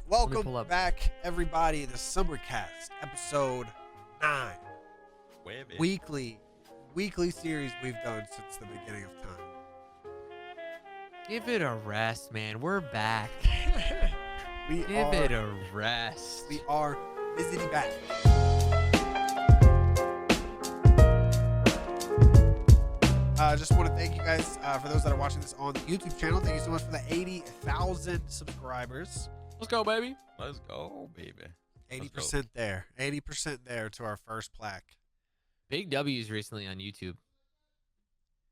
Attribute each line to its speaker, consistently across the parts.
Speaker 1: Welcome back, everybody. The Summercast, episode 9. Weekly series we've done since the beginning of time.
Speaker 2: Give it a rest, man. We're back. Give it a rest.
Speaker 1: We are busy back. I just want to thank you guys for those that are watching this on the YouTube channel. Thank you so much for the 80,000 subscribers.
Speaker 2: Let's go, baby.
Speaker 1: 80% there. 80% there to our first plaque.
Speaker 2: Big W's recently on YouTube.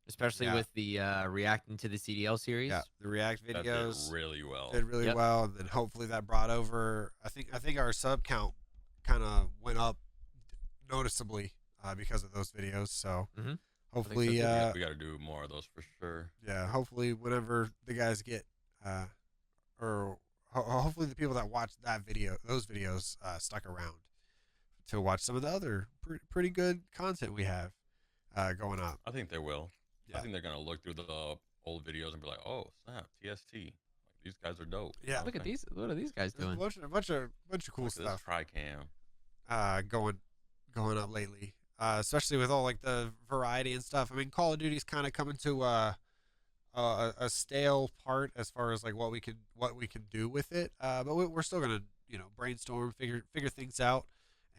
Speaker 2: Especially with the reacting to the CDL series.
Speaker 1: Yeah, the React videos
Speaker 3: that did really well.
Speaker 1: Did really well, and then hopefully that brought over. I think our sub count kind of went up noticeably because of those videos. So hopefully,
Speaker 3: we got to do more of those for sure.
Speaker 1: Yeah, hopefully whenever the guys get, hopefully the people that watch those videos, stuck around to watch some of the other pretty good content we have going up.
Speaker 3: I think they will.
Speaker 1: Yeah.
Speaker 3: I think they're gonna look through the old videos and be like, "Oh, snap, TST! Like, these guys are dope."
Speaker 1: Yeah.
Speaker 2: Look at these. What are these guys doing?
Speaker 1: A bunch of cool stuff.
Speaker 3: TriCam.
Speaker 1: Going up lately. Especially with all like the variety and stuff. I mean, Call of Duty's kind of coming to a stale part as far as like what we can do with it. But we're still gonna brainstorm, figure things out,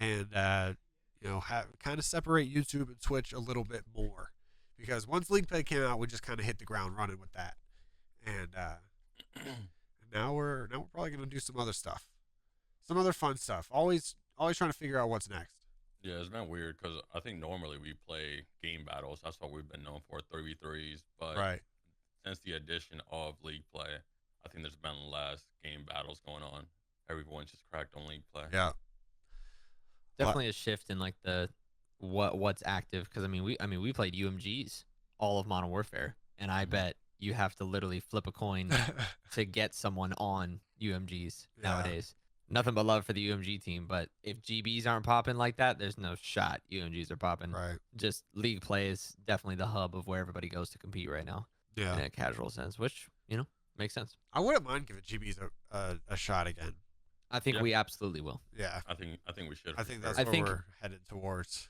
Speaker 1: and kind of separate YouTube and Twitch a little bit more. Because once League Play came out, we just kind of hit the ground running with that, and now we're probably gonna do some other stuff, some other fun stuff. Always trying to figure out what's next.
Speaker 3: Yeah, it's been weird because I think normally we play game battles. That's what we've been known for, 3v3s. But since the addition of League Play, I think there's been less game battles going on. Everyone's just cracked on League Play.
Speaker 1: Yeah,
Speaker 2: Definitely a shift in like the what's active, because I mean we played UMGs all of Modern Warfare, and I bet you have to literally flip a coin to get someone on UMGs nowadays. Nothing but love for the UMG team, but if GBs aren't popping like that, there's no shot UMGs are popping.
Speaker 1: Right.
Speaker 2: Just League Play is definitely the hub of where everybody goes to compete right now.
Speaker 1: Yeah.
Speaker 2: In a casual sense, which makes sense.
Speaker 1: I wouldn't mind giving GBs a shot again.
Speaker 2: I think we absolutely will.
Speaker 1: Yeah.
Speaker 3: I think we should.
Speaker 1: I think that's where we're headed towards.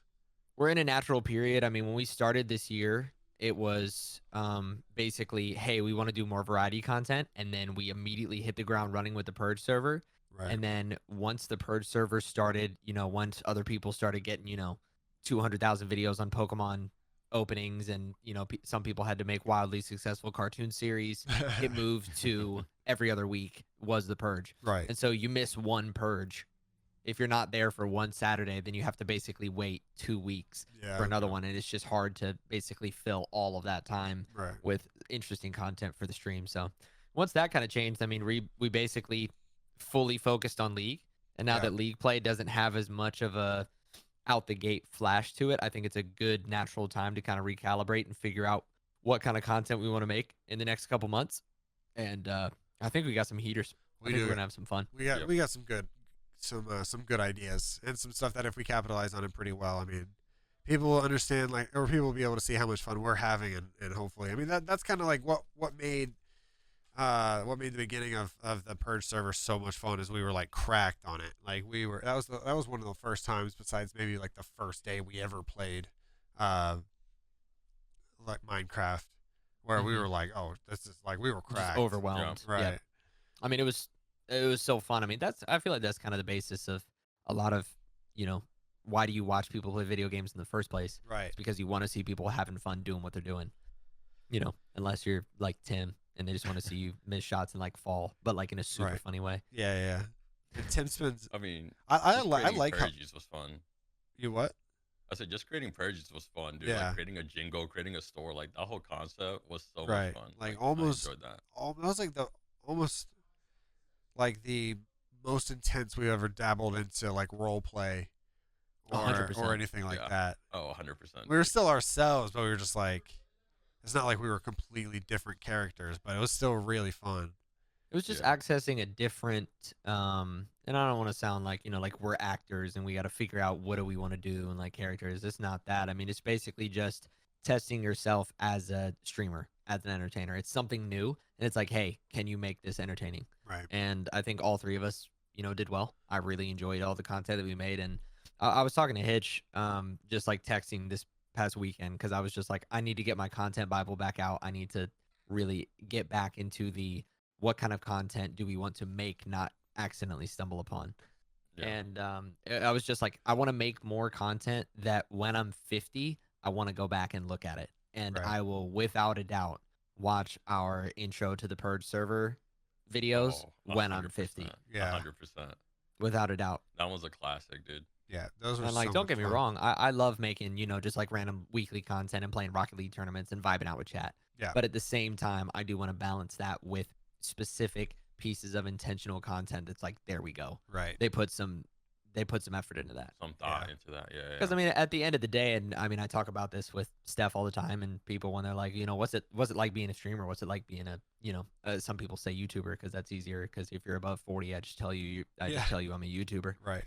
Speaker 2: We're in a natural period. I mean, when we started this year, it was basically, hey, we want to do more variety content, and then we immediately hit the ground running with the Purge server.
Speaker 1: Right.
Speaker 2: And then once the Purge server started, once other people started getting, 200,000 videos on Pokemon openings, and some people had to make wildly successful cartoon series, it moved to every other week was the Purge.
Speaker 1: Right.
Speaker 2: And so you miss one Purge. If you're not there for one Saturday, then you have to basically wait 2 weeks for another one, and it's just hard to basically fill all of that time with interesting content for the stream. So once that kind of changed, I mean, we basically fully focused on League, and now that League Play doesn't have as much of a out the gate flash to it, I think it's a good natural time to kind of recalibrate and figure out what kind of content we want to make in the next couple months. And I think we got some heaters. I think we're gonna have some fun.
Speaker 1: We got some good ideas, and some stuff that if we capitalize on it pretty well, I mean, people will understand, or people will be able to see how much fun we're having, and hopefully, I mean, that's kind of like what made the beginning of the Purge server so much fun, is we were like cracked on it. Like that was one of the first times, besides maybe like the first day we ever played like Minecraft, where we were like, oh, this is like, we were cracked,
Speaker 2: just overwhelmed.
Speaker 1: Right.
Speaker 2: Yeah. I mean, it was so fun. I mean, I feel like that's kind of the basis of a lot of, why do you watch people play video games in the first place?
Speaker 1: Right.
Speaker 2: It's because you want to see people having fun doing what they're doing. Unless you're like Tim and they just want to see you miss shots and like fall, but like in a super funny way.
Speaker 1: Yeah. And Tim spends.
Speaker 3: I mean,
Speaker 1: I like
Speaker 3: Purges was fun.
Speaker 1: You what?
Speaker 3: I said just creating Purges was fun, dude.
Speaker 1: Yeah.
Speaker 3: Like creating a jingle, creating a store, like that whole concept was so
Speaker 1: Right.
Speaker 3: much fun.
Speaker 1: Like
Speaker 3: I
Speaker 1: almost
Speaker 3: enjoyed that.
Speaker 1: Almost like the most intense we ever dabbled into like role play or
Speaker 2: 100%.
Speaker 1: anything like that.
Speaker 3: Oh, 100%.
Speaker 1: We were still ourselves, but we were just like, it's not like we were completely different characters, but it was still really fun.
Speaker 2: It was just accessing a different, and I don't want to sound like, like we're actors and we got to figure out what do we want to do and like characters. It's not that. I mean, it's basically just testing yourself as a streamer, as an entertainer. It's something new, and it's like, hey, can you make this entertaining?
Speaker 1: Right.
Speaker 2: And I think all three of us did well. I really enjoyed all the content that we made, and I was talking to Hitch, just like texting this past weekend, because I was just like, I need to get my content Bible back out. I need to really get back into the what kind of content do we want to make, not accidentally stumble upon. Yeah. And I was just like, I want to make more content that when I'm 50, I want to go back and look at it. And I will, without a doubt, watch our intro to the Purge server videos when I'm 50.
Speaker 3: Yeah, 100%.
Speaker 2: Without a doubt.
Speaker 3: That was a classic, dude.
Speaker 1: Yeah, those are.
Speaker 2: And like, don't get me wrong, I love making just like random weekly content and playing Rocket League tournaments and vibing out with chat.
Speaker 1: Yeah.
Speaker 2: But at the same time, I do want to balance that with specific pieces of intentional content. That's like, there we go.
Speaker 1: Right.
Speaker 2: They put some effort into that.
Speaker 3: Some thought into that. Yeah.
Speaker 2: Because I mean, at the end of the day, and I mean, I talk about this with Steph all the time, and people when they're like, what's it like being a streamer? What's it like being a, some people say YouTuber because that's easier. Because if you're above 40, I just tell you I'm a YouTuber.
Speaker 1: Right.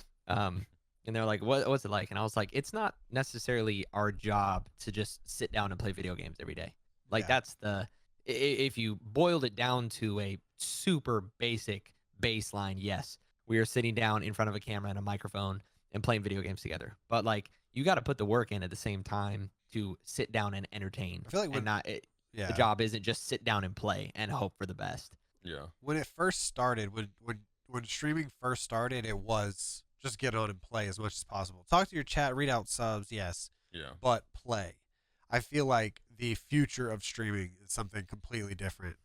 Speaker 2: And they're like, what's it like? And I was like, it's not necessarily our job to just sit down and play video games every day. Like that's if you boiled it down to a super basic baseline, yes, we are sitting down in front of a camera and a microphone and playing video games together. But like, you got to put the work in at the same time to sit down and entertain.
Speaker 1: I feel like
Speaker 2: the job isn't just sit down and play and hope for the best.
Speaker 3: Yeah.
Speaker 1: When it first started, when streaming first started, it was just get on and play as much as possible. Talk to your chat, read out subs, yes.
Speaker 3: Yeah.
Speaker 1: But play. I feel like the future of streaming is something completely different.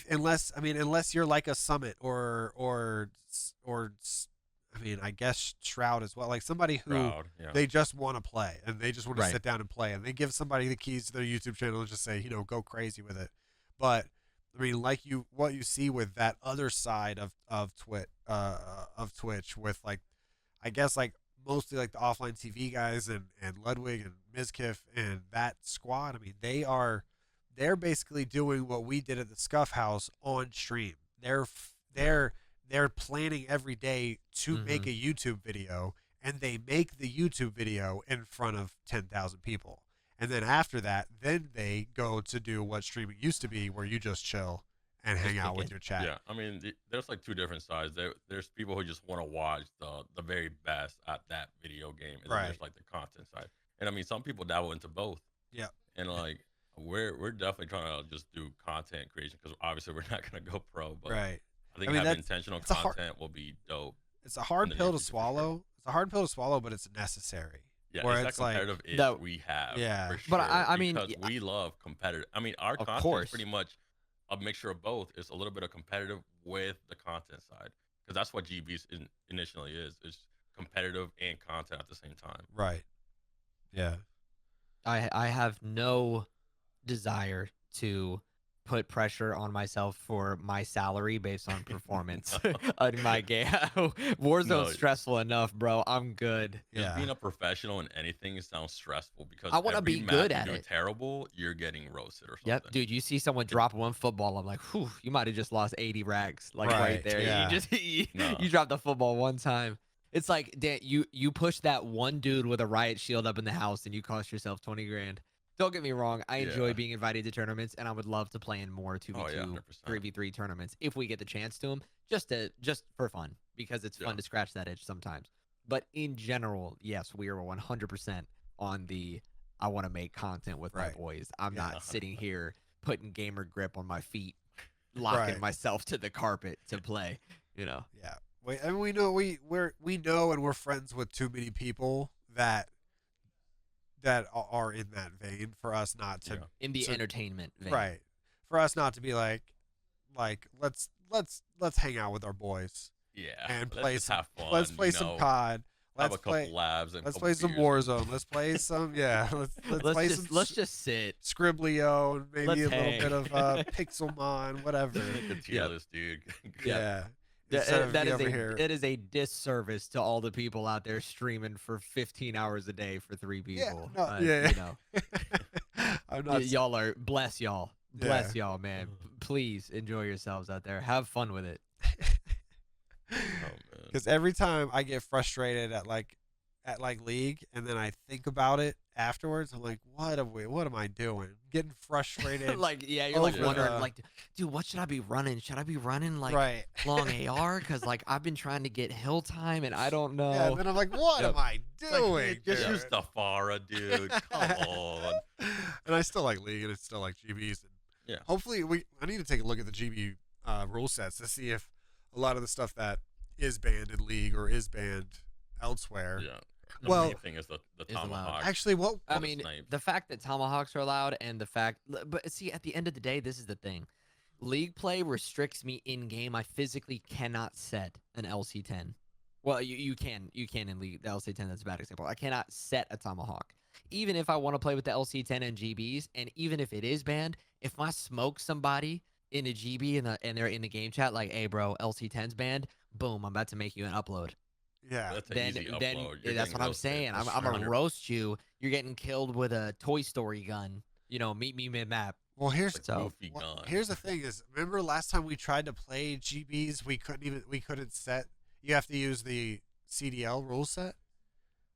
Speaker 1: Unless you're like a Summit or I mean, I guess Shroud as well. Like somebody who they just want to play and they just want to sit down and play, and they give somebody the keys to their YouTube channel and just say, go crazy with it. But I mean, like what you see with that other side of Twitch with like, I guess like mostly like the offline TV guys and Ludwig and Mizkif and that squad. I mean, they're basically doing what we did at the Scuff House on stream. They're planning every day to make a YouTube video, and they make the YouTube video in front of 10,000 people. And then after that, then they go to do what streaming used to be, where you just chill and hang out with your chat.
Speaker 3: Yeah, I mean, there's like two different sides. There's people who just want to watch the very best at that video game, and then there's like the content side. And I mean, some people dabble into both.
Speaker 1: Yeah.
Speaker 3: And like we're definitely trying to just do content creation, because obviously we're not gonna go pro. But I think having intentional content will be dope.
Speaker 1: It's a hard pill to swallow. It's a hard pill to swallow, but it's necessary.
Speaker 3: Yeah,
Speaker 1: where
Speaker 3: it's that competitive itch we have.
Speaker 1: Yeah,
Speaker 3: for sure,
Speaker 2: but I mean,
Speaker 3: because we love competitive. I mean, our content is pretty much a mixture of both. It's a little bit of competitive with the content side, because that's what GB's initially is. It's competitive and content at the same time.
Speaker 1: Right. Yeah.
Speaker 2: I have no desire to put pressure on myself for my salary based on performance in my game. Warzone's stressful enough, bro. I'm good.
Speaker 3: Just being a professional in anything sounds stressful, because
Speaker 2: I want to be good at it.
Speaker 3: Terrible, you're getting roasted or something.
Speaker 2: Yep, dude. You see someone drop one football, I'm like, whew, you might have just lost 80 racks, like right there.
Speaker 1: Yeah.
Speaker 2: You dropped the football one time. It's like, Dan, you push that one dude with a riot shield up in the house, and you cost yourself 20 grand. Don't get me wrong. I enjoy being invited to tournaments, and I would love to play in more 2v2, 3v3 tournaments if we get the chance to them, just for fun, because it's fun to scratch that itch sometimes. But in general, yes, we are 100% on the I want to make content with my boys. I'm not sitting here putting gamer grip on my feet, locking myself to the carpet to play. Yeah.
Speaker 1: And we know we know, and we're friends with too many people that are in that vein for us not to
Speaker 2: in the entertainment vein.
Speaker 1: Right. For us not to be like let's hang out with our boys.
Speaker 3: Yeah.
Speaker 1: And play
Speaker 3: some have fun.
Speaker 1: Let's play some COD.
Speaker 3: Let's play labs and
Speaker 1: let's play some Warzone. Let's play some
Speaker 2: let's just sit.
Speaker 1: Scriblio and maybe a little bit of Pixelmon, whatever.
Speaker 3: The tier list, dude.
Speaker 1: Yeah.
Speaker 2: It is a disservice to all the people out there streaming for 15 hours a day for 3 people.
Speaker 1: I'm not.
Speaker 2: Y'all are bless y'all, man. Please enjoy yourselves out there. Have fun with it.
Speaker 1: Because every time I get frustrated at like at like League, and then I think about it afterwards. I'm like, what am I doing? Getting frustrated.
Speaker 2: Like, yeah, you're like wondering, like, dude, what should I be running? Should I be running like long AR? Because like I've been trying to get hill time, and I don't know.
Speaker 1: Yeah, and then I'm like, what am I doing?
Speaker 3: Like, just use the Farah, dude. Come on.
Speaker 1: And I still like League, and it's still like GBs. And
Speaker 3: yeah.
Speaker 1: Hopefully, I need to take a look at the GB rule sets to see if a lot of the stuff that is banned in League or is banned elsewhere.
Speaker 3: Yeah. The main thing is the tomahawk.
Speaker 1: Actually,
Speaker 2: I mean, the fact that tomahawks are allowed, and the fact, but see, at the end of the day, this is the thing. League play restricts me in game. I physically cannot set an LC10. Well, you can in League. The LC10, that's a bad example. I cannot set a tomahawk. Even if I want to play with the LC10 and GBs, and even if it is banned, if I smoke somebody in a GB and they're in the game chat like, hey, bro, LC10's banned, boom, I'm about to make you an upload.
Speaker 1: Yeah,
Speaker 3: that's an easy upload.
Speaker 2: That's what I'm saying. I'm gonna roast you. You're getting killed with a Toy Story gun. Meet me mid map.
Speaker 1: Well, here's the thing: is remember last time we tried to play GBs, we couldn't set. You have to use the CDL rule set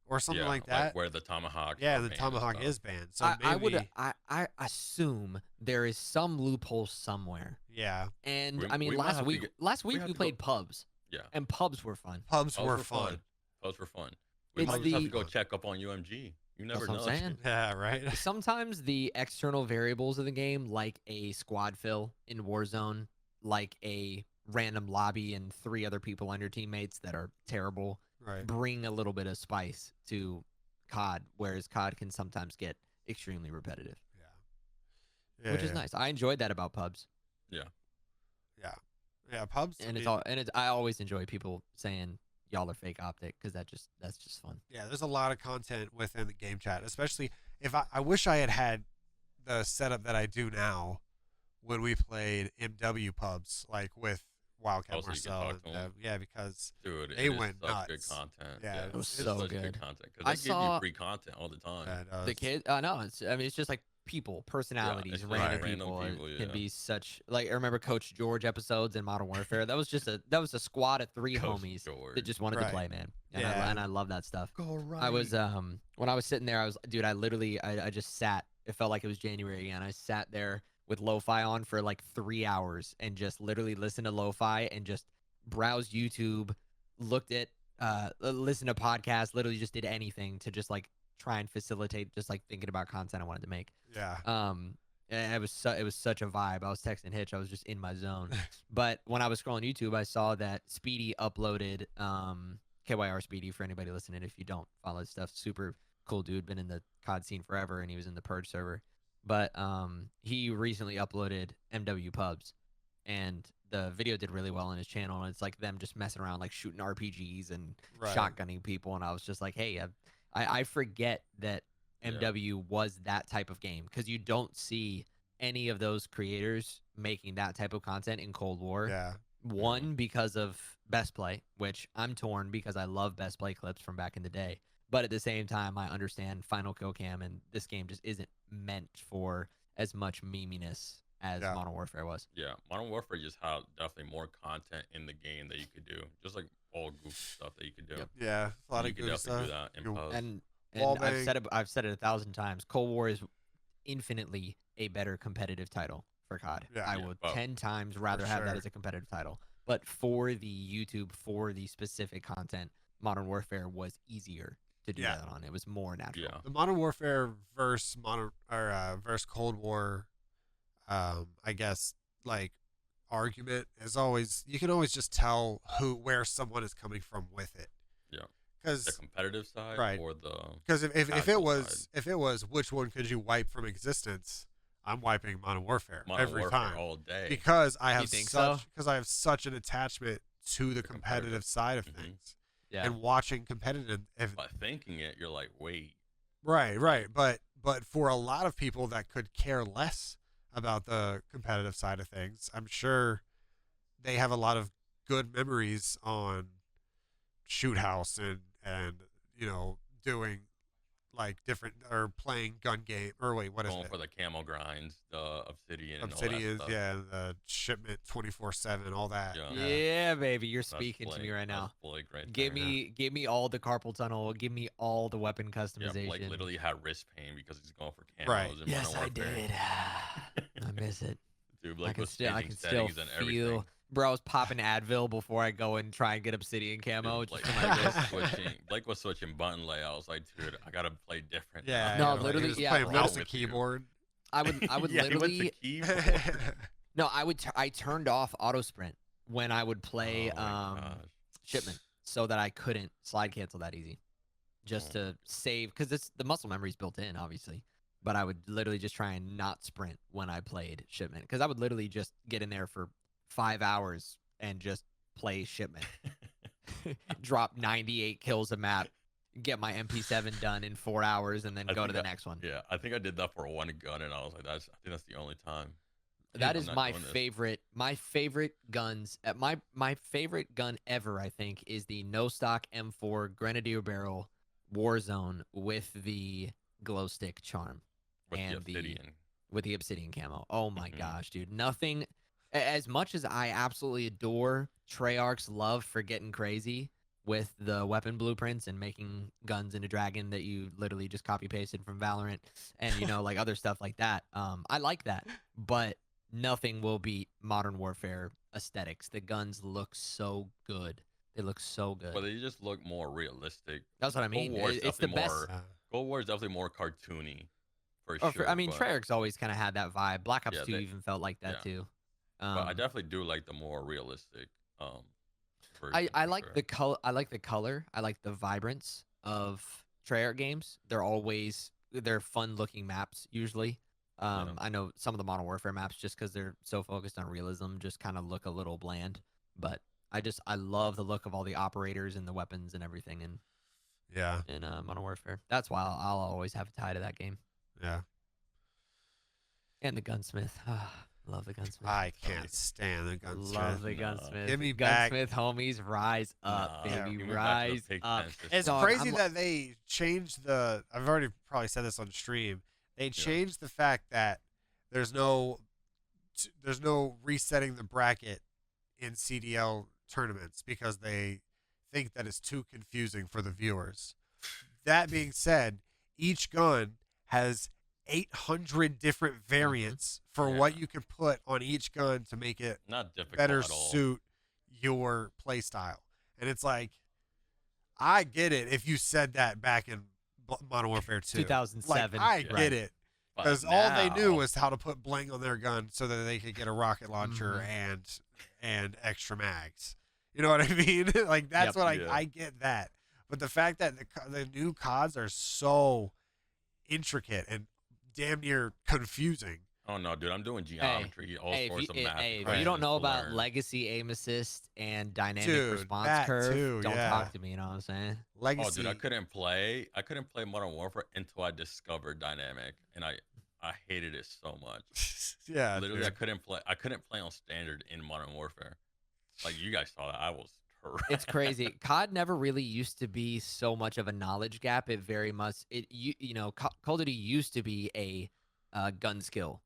Speaker 1: or something like that,
Speaker 3: like where the tomahawk.
Speaker 1: Yeah, the tomahawk is banned. So
Speaker 2: I assume there is some loophole somewhere.
Speaker 1: Yeah,
Speaker 2: and I mean last week we played pubs.
Speaker 3: Yeah.
Speaker 2: And pubs were fun.
Speaker 1: Pubs were fun.
Speaker 3: Pubs were fun. We might just have to go check up on UMG. You never know.
Speaker 2: What I'm saying.
Speaker 1: Yeah, right.
Speaker 2: Sometimes the external variables of the game, like a squad fill in Warzone, like a random lobby and 3 other people on your teammates that are terrible, bring a little bit of spice to COD, whereas COD can sometimes get extremely repetitive.
Speaker 1: Yeah.
Speaker 2: Which is nice. I enjoyed that about pubs.
Speaker 3: Yeah.
Speaker 1: Yeah, pubs.
Speaker 2: I always enjoy people saying y'all are fake OpTic because that's just fun.
Speaker 1: Yeah, there's a lot of content within the game chat, especially if I wish I had the setup that I do now when we played MW pubs, like with Wildcat Marcel. Yeah, because
Speaker 3: dude,
Speaker 1: they went nuts.
Speaker 3: Good content.
Speaker 2: Yeah, it was so good
Speaker 3: content because they give you free content all the time.
Speaker 1: Yeah,
Speaker 2: the kid, no, it's just like people, personalities, random people can be such. Like I remember Coach George episodes in Modern Warfare. That was a squad of 3 homies that just wanted to play, man. And I love that stuff.
Speaker 1: Go right.
Speaker 2: I was when I was sitting there, I just sat. It felt like it was January again. I sat there with lo-fi on for like 3 hours and just literally listened to lo-fi and just browsed YouTube, looked at listened to podcasts, literally just did anything to just like try and facilitate just like thinking about content I wanted to make.
Speaker 1: Yeah.
Speaker 2: And it was such a vibe. I was texting Hitch. I was just in my zone. But when I was scrolling YouTube, I saw that Speedy uploaded KYR Speedy, for anybody listening if you don't follow his stuff. Super cool dude, been in the COD scene forever, and he was in the Purge server. But he recently uploaded MW Pubs, and the video did really well on his channel. And it's like them just messing around, like shooting RPGs and shotgunning people. And I was just like, hey, I forget that MW was that type of game, because you don't see any of those creators making that type of content in Cold War.
Speaker 1: Yeah.
Speaker 2: One, because of Best Play, which I'm torn because I love Best Play clips from back in the day. But at the same time, I understand Final Kill Cam, and this game just isn't meant for as much meminess as Modern Warfare was.
Speaker 3: Yeah, Modern Warfare just had definitely more content in the game that you could do, just like all goofy stuff that you could do.
Speaker 1: Yep. Yeah, a lot of good stuff.
Speaker 3: Do that in post.
Speaker 2: And I've said it 1,000 times. Cold War is infinitely a better competitive title for COD.
Speaker 1: Yeah,
Speaker 2: I would 10 times rather have that as a competitive title. But for the YouTube, for the specific content, Modern Warfare was easier to do that on. It was more natural.
Speaker 1: Yeah. The Modern Warfare versus Cold War, I guess, like, argument is always, you can always just tell where someone is coming from with it.
Speaker 3: Yeah.
Speaker 1: Because
Speaker 3: the competitive side, or the
Speaker 1: because if it was which one could you wipe from existence, I'm wiping Modern Warfare every time
Speaker 3: all day,
Speaker 1: because I have such an attachment to the competitive side of things.
Speaker 2: Yeah.
Speaker 1: And watching competitive,
Speaker 3: by thinking it, you're like, wait.
Speaker 1: Right. But for a lot of people that could care less about the competitive side of things, I'm sure they have a lot of good memories on Shoot House and doing like different or playing gun game or wait, what is
Speaker 3: Going
Speaker 1: it?
Speaker 3: for the camo grinds, the obsidian, and all
Speaker 1: Obsidian,
Speaker 3: that stuff.
Speaker 1: yeah, the shipment 24/7, all that.
Speaker 2: Yeah, baby, you're speaking to me right now.
Speaker 3: Blake right
Speaker 2: give me all the carpal tunnel. Give me all the weapon customization.
Speaker 3: Yeah, Blake literally had wrist pain because he's going for camos.
Speaker 1: Right.
Speaker 3: And
Speaker 2: yes,
Speaker 3: Modern
Speaker 2: I did. I miss it.
Speaker 3: Dude, Blake was
Speaker 2: I
Speaker 3: changing
Speaker 2: can still
Speaker 3: settings and everything.
Speaker 2: Bro, I was popping Advil before I go and try and get obsidian camo.
Speaker 3: Dude,
Speaker 2: Just
Speaker 3: Blake was switching button layouts. Like, dude, I gotta play different.
Speaker 1: Yeah.
Speaker 2: No,
Speaker 1: like,
Speaker 2: literally,
Speaker 1: he was
Speaker 2: yeah,
Speaker 1: playing
Speaker 2: bro.
Speaker 1: mouse and keyboard.
Speaker 2: I would
Speaker 3: Yeah,
Speaker 2: literally.
Speaker 3: he went to keyboard.
Speaker 2: No, I turned off auto sprint when I would play
Speaker 3: Oh my gosh.
Speaker 2: shipment so that I couldn't slide cancel that easy, just to save because the muscle memory is built in, obviously. But I would literally just try and not sprint when I played shipment because I would literally just get in there for 5 hours and just play shipment, drop 98 kills a map, get my MP7 done in 4 hours, and then go to the next one.
Speaker 3: Yeah, I think I did that for one gun, and I was like, I think that's the only time.
Speaker 2: That is my favorite. My favorite guns. My favorite gun ever, I think, is the no stock M4 Grenadier barrel Warzone with the glow stick charm
Speaker 3: With the
Speaker 2: obsidian camo. Oh my gosh, dude! Nothing. As much as I absolutely adore Treyarch's love for getting crazy with the weapon blueprints and making guns into Dragon that you literally just copy pasted from Valorant, and like other stuff like that. I like that, but nothing will beat Modern Warfare aesthetics. The guns look so good. They look so good.
Speaker 3: But they just look more realistic.
Speaker 2: That's what I mean. It's the best.
Speaker 3: Cold War is definitely more cartoony, for sure.
Speaker 2: I mean, Treyarch's always kind of had that vibe. Black Ops 2 even felt like that too.
Speaker 3: But I definitely do like the more realistic.
Speaker 2: I like the color. I like the color. I like the vibrance of Treyarch games. They're fun looking maps usually. I know some of the Modern Warfare maps, just because they're so focused on realism, just kind of look a little bland. But I love the look of all the operators and the weapons and everything in Modern Warfare. That's why I'll always have a tie to that game.
Speaker 1: Yeah.
Speaker 2: And the gunsmith. Love the gunsmith.
Speaker 1: I can't stand the gunsmith.
Speaker 2: Love the gunsmith.
Speaker 1: Give me
Speaker 2: gunsmith, homies, rise up, baby, rise up.
Speaker 1: It's crazy that they changed the. I've already probably said this on stream. They changed the fact that there's no resetting the bracket in CDL tournaments because they think that it's too confusing for the viewers. That being said, each gun has 800 different variants for what you can put on each gun to make it better suit your play style. And it's like, I get it if you said that back in Modern Warfare 2.
Speaker 2: 2007.
Speaker 1: I get it. Because all they knew was how to put bling on their gun so that they could get a rocket launcher and extra mags. You know what I mean? Like, that's what I get that. But the fact that the new CODs are so intricate and damn near confusing.
Speaker 3: Oh no, dude! I'm doing geometry, all sorts of math.
Speaker 2: If you don't know about legacy aim assist and dynamic response curve, don't talk to me. You know what I'm saying?
Speaker 1: Legacy.
Speaker 3: Oh, dude, I couldn't play Modern Warfare until I discovered dynamic, and I hated it so much.
Speaker 1: Yeah,
Speaker 3: literally,
Speaker 1: dude.
Speaker 3: I couldn't play on standard in Modern Warfare. Like you guys saw that, I was.
Speaker 2: It's crazy. COD never really used to be so much of a knowledge gap. It very much Call of Duty used to be a gun skill.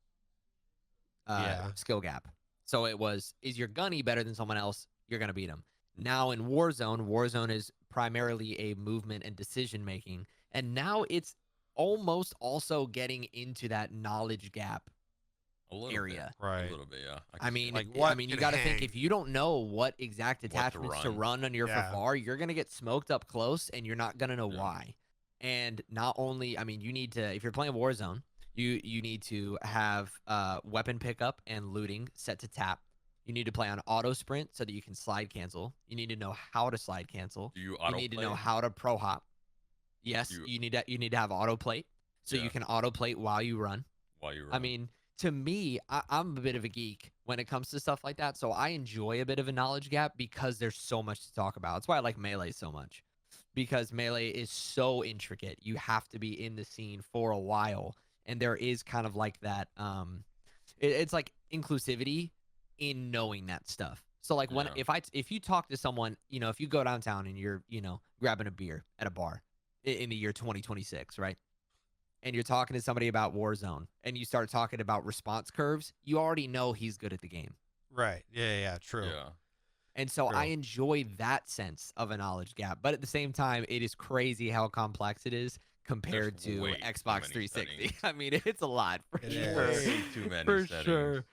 Speaker 2: Skill gap. So it was, is your gunny better than someone else? You're gonna beat them. Now in Warzone is primarily a movement and decision making, and now it's almost also getting into that knowledge gap area.
Speaker 1: Right.
Speaker 3: A little bit, yeah.
Speaker 2: I mean, you got to think, if you don't know what exact attachments to run on your far, you're gonna get smoked up close, and you're not gonna know why. And not only, you need to, if you're playing Warzone, you need to have weapon pickup and looting set to tap. You need to play on auto sprint so that you can slide cancel. You need to know how to slide cancel.
Speaker 3: You
Speaker 2: need to know how to pro hop. Yes, you need to have auto plate so you can auto plate while you run. I mean, to me, I'm a bit of a geek when it comes to stuff like that, so I enjoy a bit of a knowledge gap because there's so much to talk about. That's why I like Melee so much, because Melee is so intricate. You have to be in the scene for a while, and there is kind of like that. It's like inclusivity in knowing that stuff. So like if you talk to someone, if you go downtown and you're grabbing a beer at a bar, in the year 2026, right? And you're talking to somebody about Warzone, and you start talking about response curves, you already know he's good at the game.
Speaker 1: Right. Yeah, true.
Speaker 3: Yeah.
Speaker 2: And so I enjoy that sense of a knowledge gap. But at the same time, it is crazy how complex it is compared to Xbox 360. I mean, it's a lot for sure.
Speaker 3: Way too many
Speaker 2: for
Speaker 3: settings.
Speaker 2: Sure.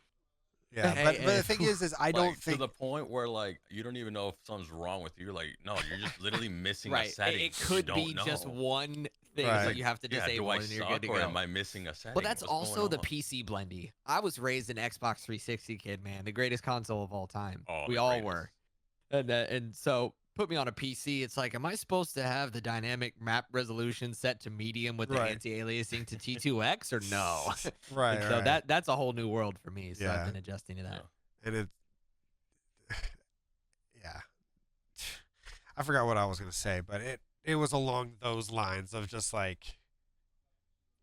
Speaker 1: Yeah, but the thing is I don't think
Speaker 3: to the point where like you don't even know if something's wrong with you. You're like, no, you're just literally missing a setting.
Speaker 2: It could be just one thing that you have to disable, and you're good to go.
Speaker 3: Or am I missing a setting?
Speaker 2: Well, that's also the PC blendy. I was raised an Xbox 360 kid, man, the greatest console of all time. We all were, and so put me on a PC. It's like, am I supposed to have the dynamic map resolution set to medium with the anti-aliasing to T2X or no? So that's a whole new world for me. So I've been adjusting to that.
Speaker 1: And it, I forgot what I was gonna say, but it was along those lines of just like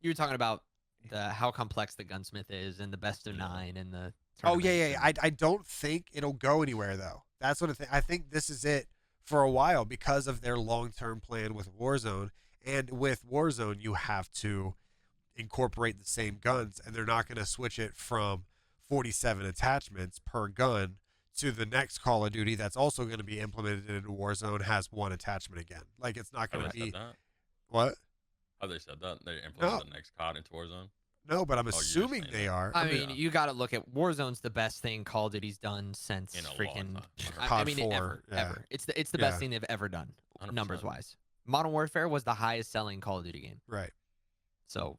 Speaker 2: you were talking about how complex the gunsmith is and the best of 9 and the.
Speaker 1: Oh yeah. I don't think it'll go anywhere though. That's what I think. This is it for a while because of their long-term plan with Warzone. And with Warzone, you have to incorporate the same guns, and they're not going to switch it from 47 attachments per gun to the next Call of Duty that's also going to be implemented into Warzone has 1 attachment again. Like, it's not going to be... What?
Speaker 3: Have they said that? They implemented the next COD into Warzone?
Speaker 1: No, but I'm assuming they are.
Speaker 2: I mean, you got to look at Warzone's the best thing Call of Duty's done since freaking
Speaker 1: COD 4,
Speaker 2: ever. It's the best thing they've ever done,
Speaker 3: 100%.
Speaker 2: numbers wise. Modern Warfare was the highest selling Call of Duty game.
Speaker 1: Right.
Speaker 2: So,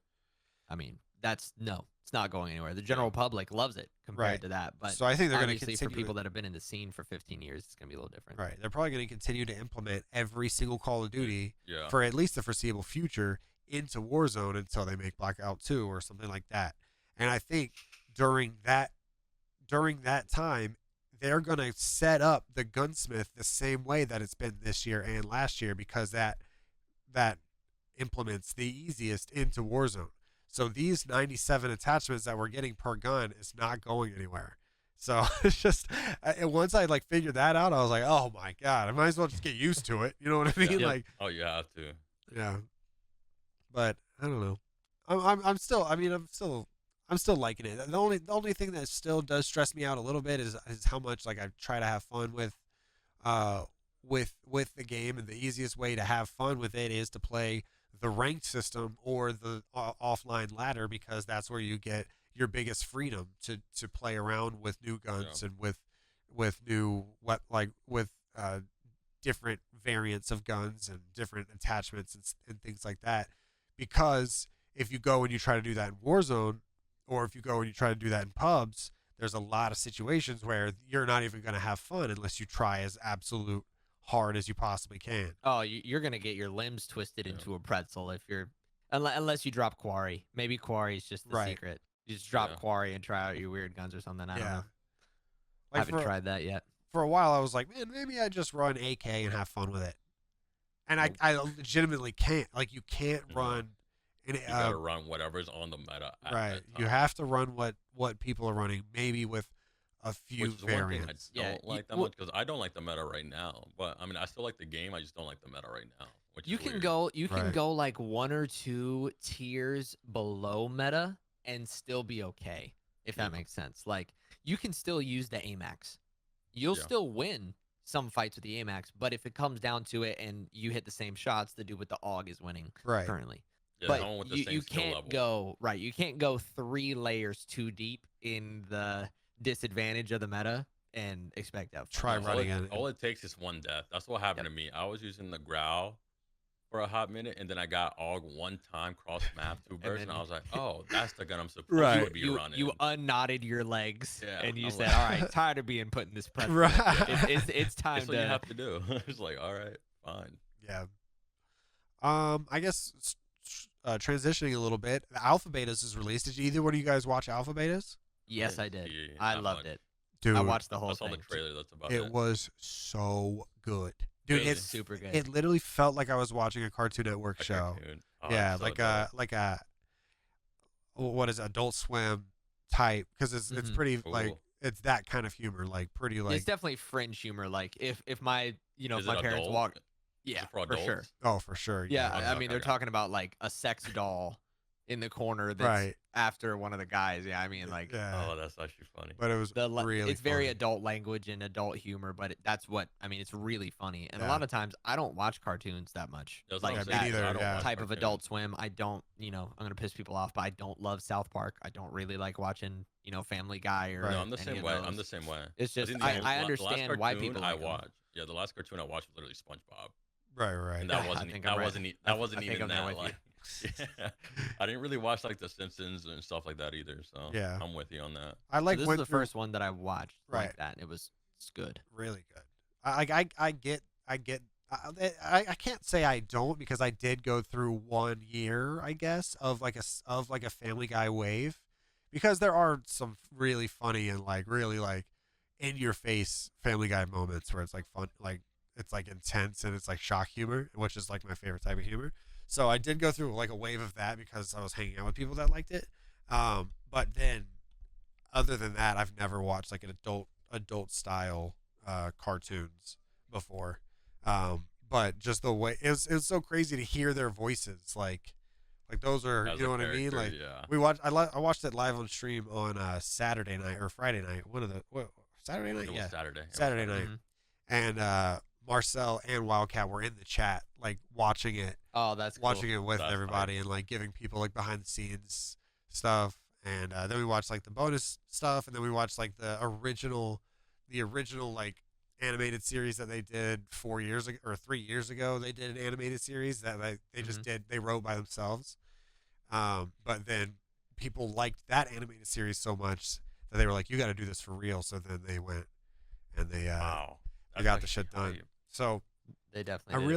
Speaker 2: I mean, it's not going anywhere. The general public loves it compared to that. But
Speaker 1: so I think they're going to continue.
Speaker 2: For people that have been in the scene for 15 years, it's going to be a little different.
Speaker 1: Right. They're probably going to continue to implement every single Call of Duty for at least the foreseeable future into Warzone until they make Blackout 2 or something like that. And I think during that time, they're going to set up the gunsmith the same way that it's been this year and last year, because that implements the easiest into Warzone. So these 97 attachments that we're getting per gun is not going anywhere. So it's just, once I figured that out, I was like, oh my God, I might as well just get used to it. You know what I mean? Like,
Speaker 3: oh, you have to.
Speaker 1: Yeah. But I don't know. I'm still liking it. The only thing that still does stress me out a little bit is how much I try to have fun with the game, and the easiest way to have fun with it is to play the ranked system or the offline ladder, because that's where you get your biggest freedom to play around with new guns and with new different variants of guns and different attachments and things like that. Because if you go and you try to do that in Warzone, or if you go and you try to do that in pubs, there's a lot of situations where you're not even going to have fun unless you try as absolute hard as you possibly can.
Speaker 2: Oh, you're going to get your limbs twisted into a pretzel if you're, unless you drop Quarry. Maybe Quarry is just the secret. You just drop Quarry and try out your weird guns or something. I don't know. I haven't tried that yet.
Speaker 1: For a while, I was like, man, maybe I just run AK and have fun with it. And I legitimately can't. You can't run.
Speaker 3: You gotta run whatever's on the meta.
Speaker 1: Right. You have to run what people are running, maybe with a few variants.
Speaker 3: I don't like that much, because I don't like the meta right now. But I mean, I still like the game. I just don't like the meta right now.
Speaker 2: You can go 1 or 2 tiers below meta and still be okay, if that makes sense. You can still use the AMAX. You'll still win some fights with the AMAX, but if it comes down to it and you hit the same shots, the dude with the AUG is winning currently.
Speaker 3: Yeah,
Speaker 2: but you can't go You can't go 3 layers too deep in the disadvantage of the meta and expect that.
Speaker 1: Try running it.
Speaker 3: All it takes is 1 death. That's what happened to me. I was using the Growl for a hot minute, and then I got AUG 1 time cross map 2 bursts, and I was like, oh, that's the gun I'm supposed to be running.
Speaker 2: You unknotted your legs, and you said, all right, tired of being put in this pretzel. It's time
Speaker 3: That's what you have to do. It's like, all right, fine.
Speaker 1: Yeah. I guess transitioning a little bit, the Alpha Betas is released. Did either one of you guys watch Alpha Betas?
Speaker 2: Yes, I did. I loved it.
Speaker 1: Dude,
Speaker 2: I watched the whole thing.
Speaker 3: I saw the trailer. That's about
Speaker 1: it. It was so good. Dude,
Speaker 2: it's super good.
Speaker 1: It literally felt like I was watching a Cartoon Network show.
Speaker 3: Oh,
Speaker 1: yeah, like a what is it, Adult Swim type, because it's pretty cool. It's that kind of humor, pretty
Speaker 2: It's definitely fringe humor. If my my parents walk. Yeah,
Speaker 3: for
Speaker 2: for sure.
Speaker 1: Oh, for sure.
Speaker 2: Yeah, I mean, they're talking about like a sex doll in the corner that's after one of the guys. Yeah, I mean, like,
Speaker 3: oh, that's actually funny.
Speaker 1: But it was really
Speaker 2: it's very adult language and adult humor, but that's what I mean. It's really funny, and a lot of times I don't watch cartoons that much.
Speaker 3: Like that
Speaker 2: type of Adult Swim. I don't, I'm gonna piss people off, but I don't love South Park. I don't really like watching, Family Guy or.
Speaker 3: No, I'm the same way. I'm the same way.
Speaker 2: It's just I understand why people like
Speaker 3: watch. Yeah, the last cartoon I watched was literally SpongeBob.
Speaker 1: Right.
Speaker 3: And that wasn't even that. Like, I didn't really watch like The Simpsons and stuff like that either. So I'm with you on that.
Speaker 1: I like
Speaker 2: this is the first one that I watched like that. And it's good,
Speaker 1: really good. I get. I can't say I don't, because I did go through 1 year, I guess, of like a Family Guy wave, because there are some really funny and like really like in your face Family Guy moments where it's like fun, like it's like intense and it's like shock humor, which is like my favorite type of humor. So I did go through like a wave of that because I was hanging out with people that liked it. But then other than that, I've never watched like an adult style cartoons before. But just the way it was so crazy to hear their voices, like those are, you know what I mean? Like I watched it live on stream on Saturday night or Friday night. Saturday night? Yeah. Saturday night. Mm-hmm. And Marcel and Wildcat were in the chat, like watching it.
Speaker 2: Oh, that's
Speaker 1: watching
Speaker 2: cool.
Speaker 1: it with everybody and like giving people like behind the scenes stuff. And then we watched like the bonus stuff, and then we watched like the original like animated series that they did 4 years ago or 3 years ago. They did an animated series that they just they wrote by themselves. But then people liked that animated series so much that they were like, "You got to do this for real." So then they went and they got the shit done. So
Speaker 2: they definitely.
Speaker 1: I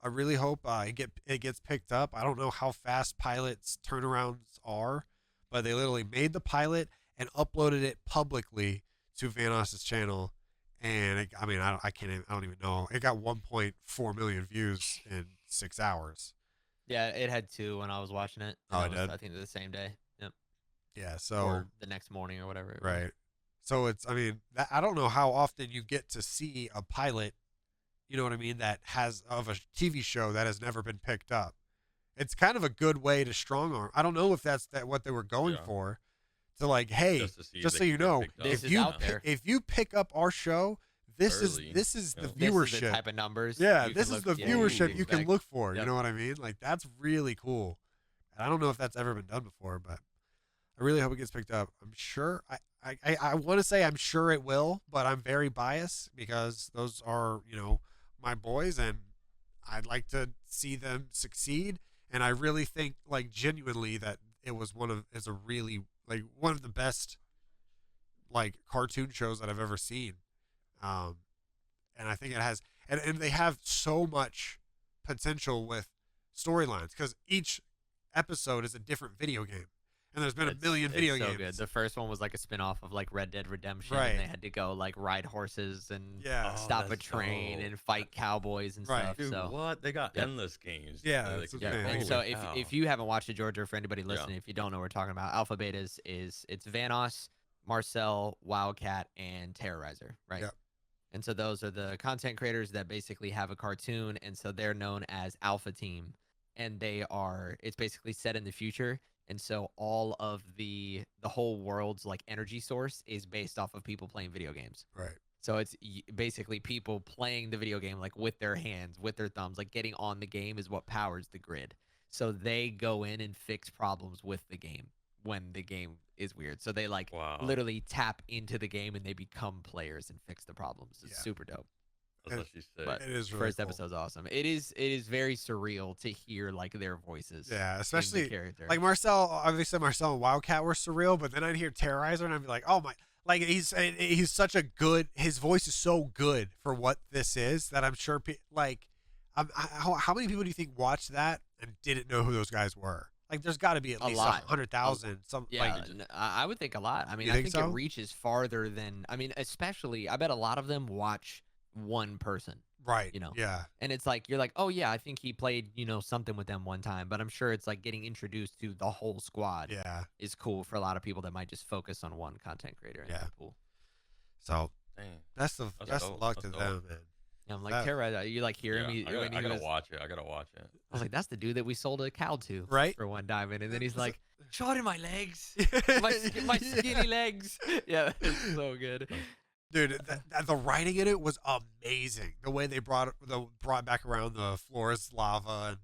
Speaker 1: really hope it gets picked up. I don't know how fast pilots turnarounds are, but they literally made the pilot and uploaded it publicly to Vanos's channel, and I don't even know. It got 1.4 million views in 6 hours.
Speaker 2: Yeah, it had 2 when I was watching it.
Speaker 1: Oh, it did?
Speaker 2: I think the same day. Yep.
Speaker 1: Yeah, so
Speaker 2: or the next morning or whatever.
Speaker 1: Right. So I don't know how often you get to see a pilot, you know what I mean, that has of a TV show that has never been picked up. It's kind of a good way to strong arm. I don't know if that's what they were going for. To like, hey, just so you know, if you pick up our show, this is the viewership. This is
Speaker 2: the type of numbers.
Speaker 1: Yeah, this is the viewership you can look for. Yep. You know what I mean? Like, that's really cool. And I don't know if that's ever been done before, but I really hope it gets picked up. I'm sure. I want to say I'm sure it will, but I'm very biased because those are, my boys, and I'd like to see them succeed. And I really think, like, genuinely that it was one of the best, like, cartoon shows that I've ever seen. And I think it has, and they have so much potential with storylines, because each episode is a different video game. And there's been a million video games.
Speaker 2: Good. The first one was like a spin-off of like Red Dead Redemption, and they had to go like ride horses and stop a train and fight cowboys and stuff.
Speaker 3: Dude,
Speaker 2: so
Speaker 3: what? They got endless games.
Speaker 1: Yeah.
Speaker 2: And so if you haven't watched it, George, or for anybody listening, if you don't know what we're talking about, Alpha Betas it's Vanos, Marcel, Wildcat, and Terrorizer, right?
Speaker 1: Yep.
Speaker 2: And so those are the content creators that basically have a cartoon, and so they're known as Alpha Team, and it's basically set in the future. And so all of the whole world's like energy source is based off of people playing video games.
Speaker 1: Right.
Speaker 2: So it's basically people playing the video game like with their hands, with their thumbs, like getting on the game is what powers the grid. So they go in and fix problems with the game when the game is weird. So they literally tap into the game and they become players and fix the problems. It's super dope.
Speaker 3: That's what she said.
Speaker 2: But
Speaker 1: it is really
Speaker 2: first episode's awesome. It is very surreal to hear like their voices.
Speaker 1: Yeah, especially
Speaker 2: character.
Speaker 1: Like Marcel. Obviously, Marcel and Wildcat were surreal, but then I'd hear Terrorizer and I'd be like, oh my! Like he's such a good. His voice is so good for what this is that I'm sure. How many people do you think watched that and didn't know who those guys were? Like, there's got to be at least 100,000.
Speaker 2: I would think a lot. I mean, I think it reaches farther than. I mean, especially, I bet a lot of them watch one person,
Speaker 1: right?
Speaker 2: Yeah. And it's like you're like, oh yeah, I think he played something with them one time, but I'm sure it's like getting introduced to the whole squad.
Speaker 1: Yeah,
Speaker 2: is cool for a lot of people that might just focus on one content creator. And cool.
Speaker 1: So that's luck to them, man.
Speaker 2: I'm like, Tara, you like hear him?
Speaker 3: I gotta watch it. I
Speaker 2: was like, that's the dude that we sold a cow to,
Speaker 1: right,
Speaker 2: for $1 diamond, and then he's like, shot in my legs, my skinny legs. Yeah, it's so good.
Speaker 1: Dude, the writing in it was amazing. The way they brought back around the floor is lava, and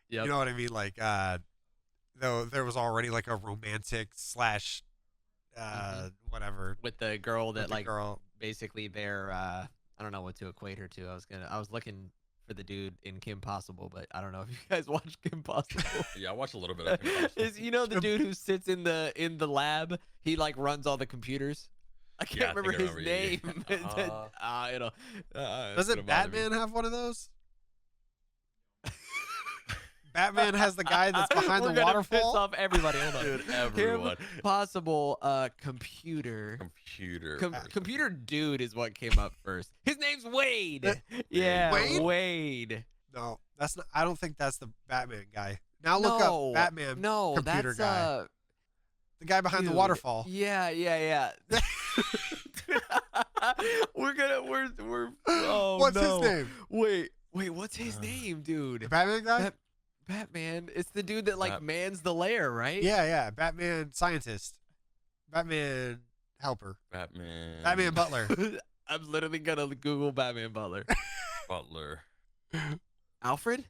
Speaker 1: you know what I mean. Like, though there was already like a romantic slash, whatever
Speaker 2: with the girl that basically they're I don't know what to equate her to. I was looking for the dude in Kim Possible, but I don't know if you guys watch Kim Possible.
Speaker 3: Yeah, I watched a little bit of Kim Possible.
Speaker 2: The dude who sits in the lab? He like runs all the computers. I can't remember his name.
Speaker 1: Doesn't Batman have one of those? Batman has the guy that's behind the waterfall.
Speaker 2: Piss off everybody. Hold on.
Speaker 3: Dude, everyone.
Speaker 2: Possible computer. Computer dude is what came up first. His name's Wade. Wade.
Speaker 1: No, that's not. I don't think that's the Batman guy. Now look up Batman. Computer guy. The guy behind the waterfall.
Speaker 2: Yeah. we're. Oh,
Speaker 1: what's his name?
Speaker 2: Wait, what's his name, dude?
Speaker 1: The Batman guy?
Speaker 2: Batman. It's the dude that mans the lair, right?
Speaker 1: Yeah. Batman scientist. Batman helper. Batman butler.
Speaker 2: I'm literally gonna Google Batman butler. Alfred.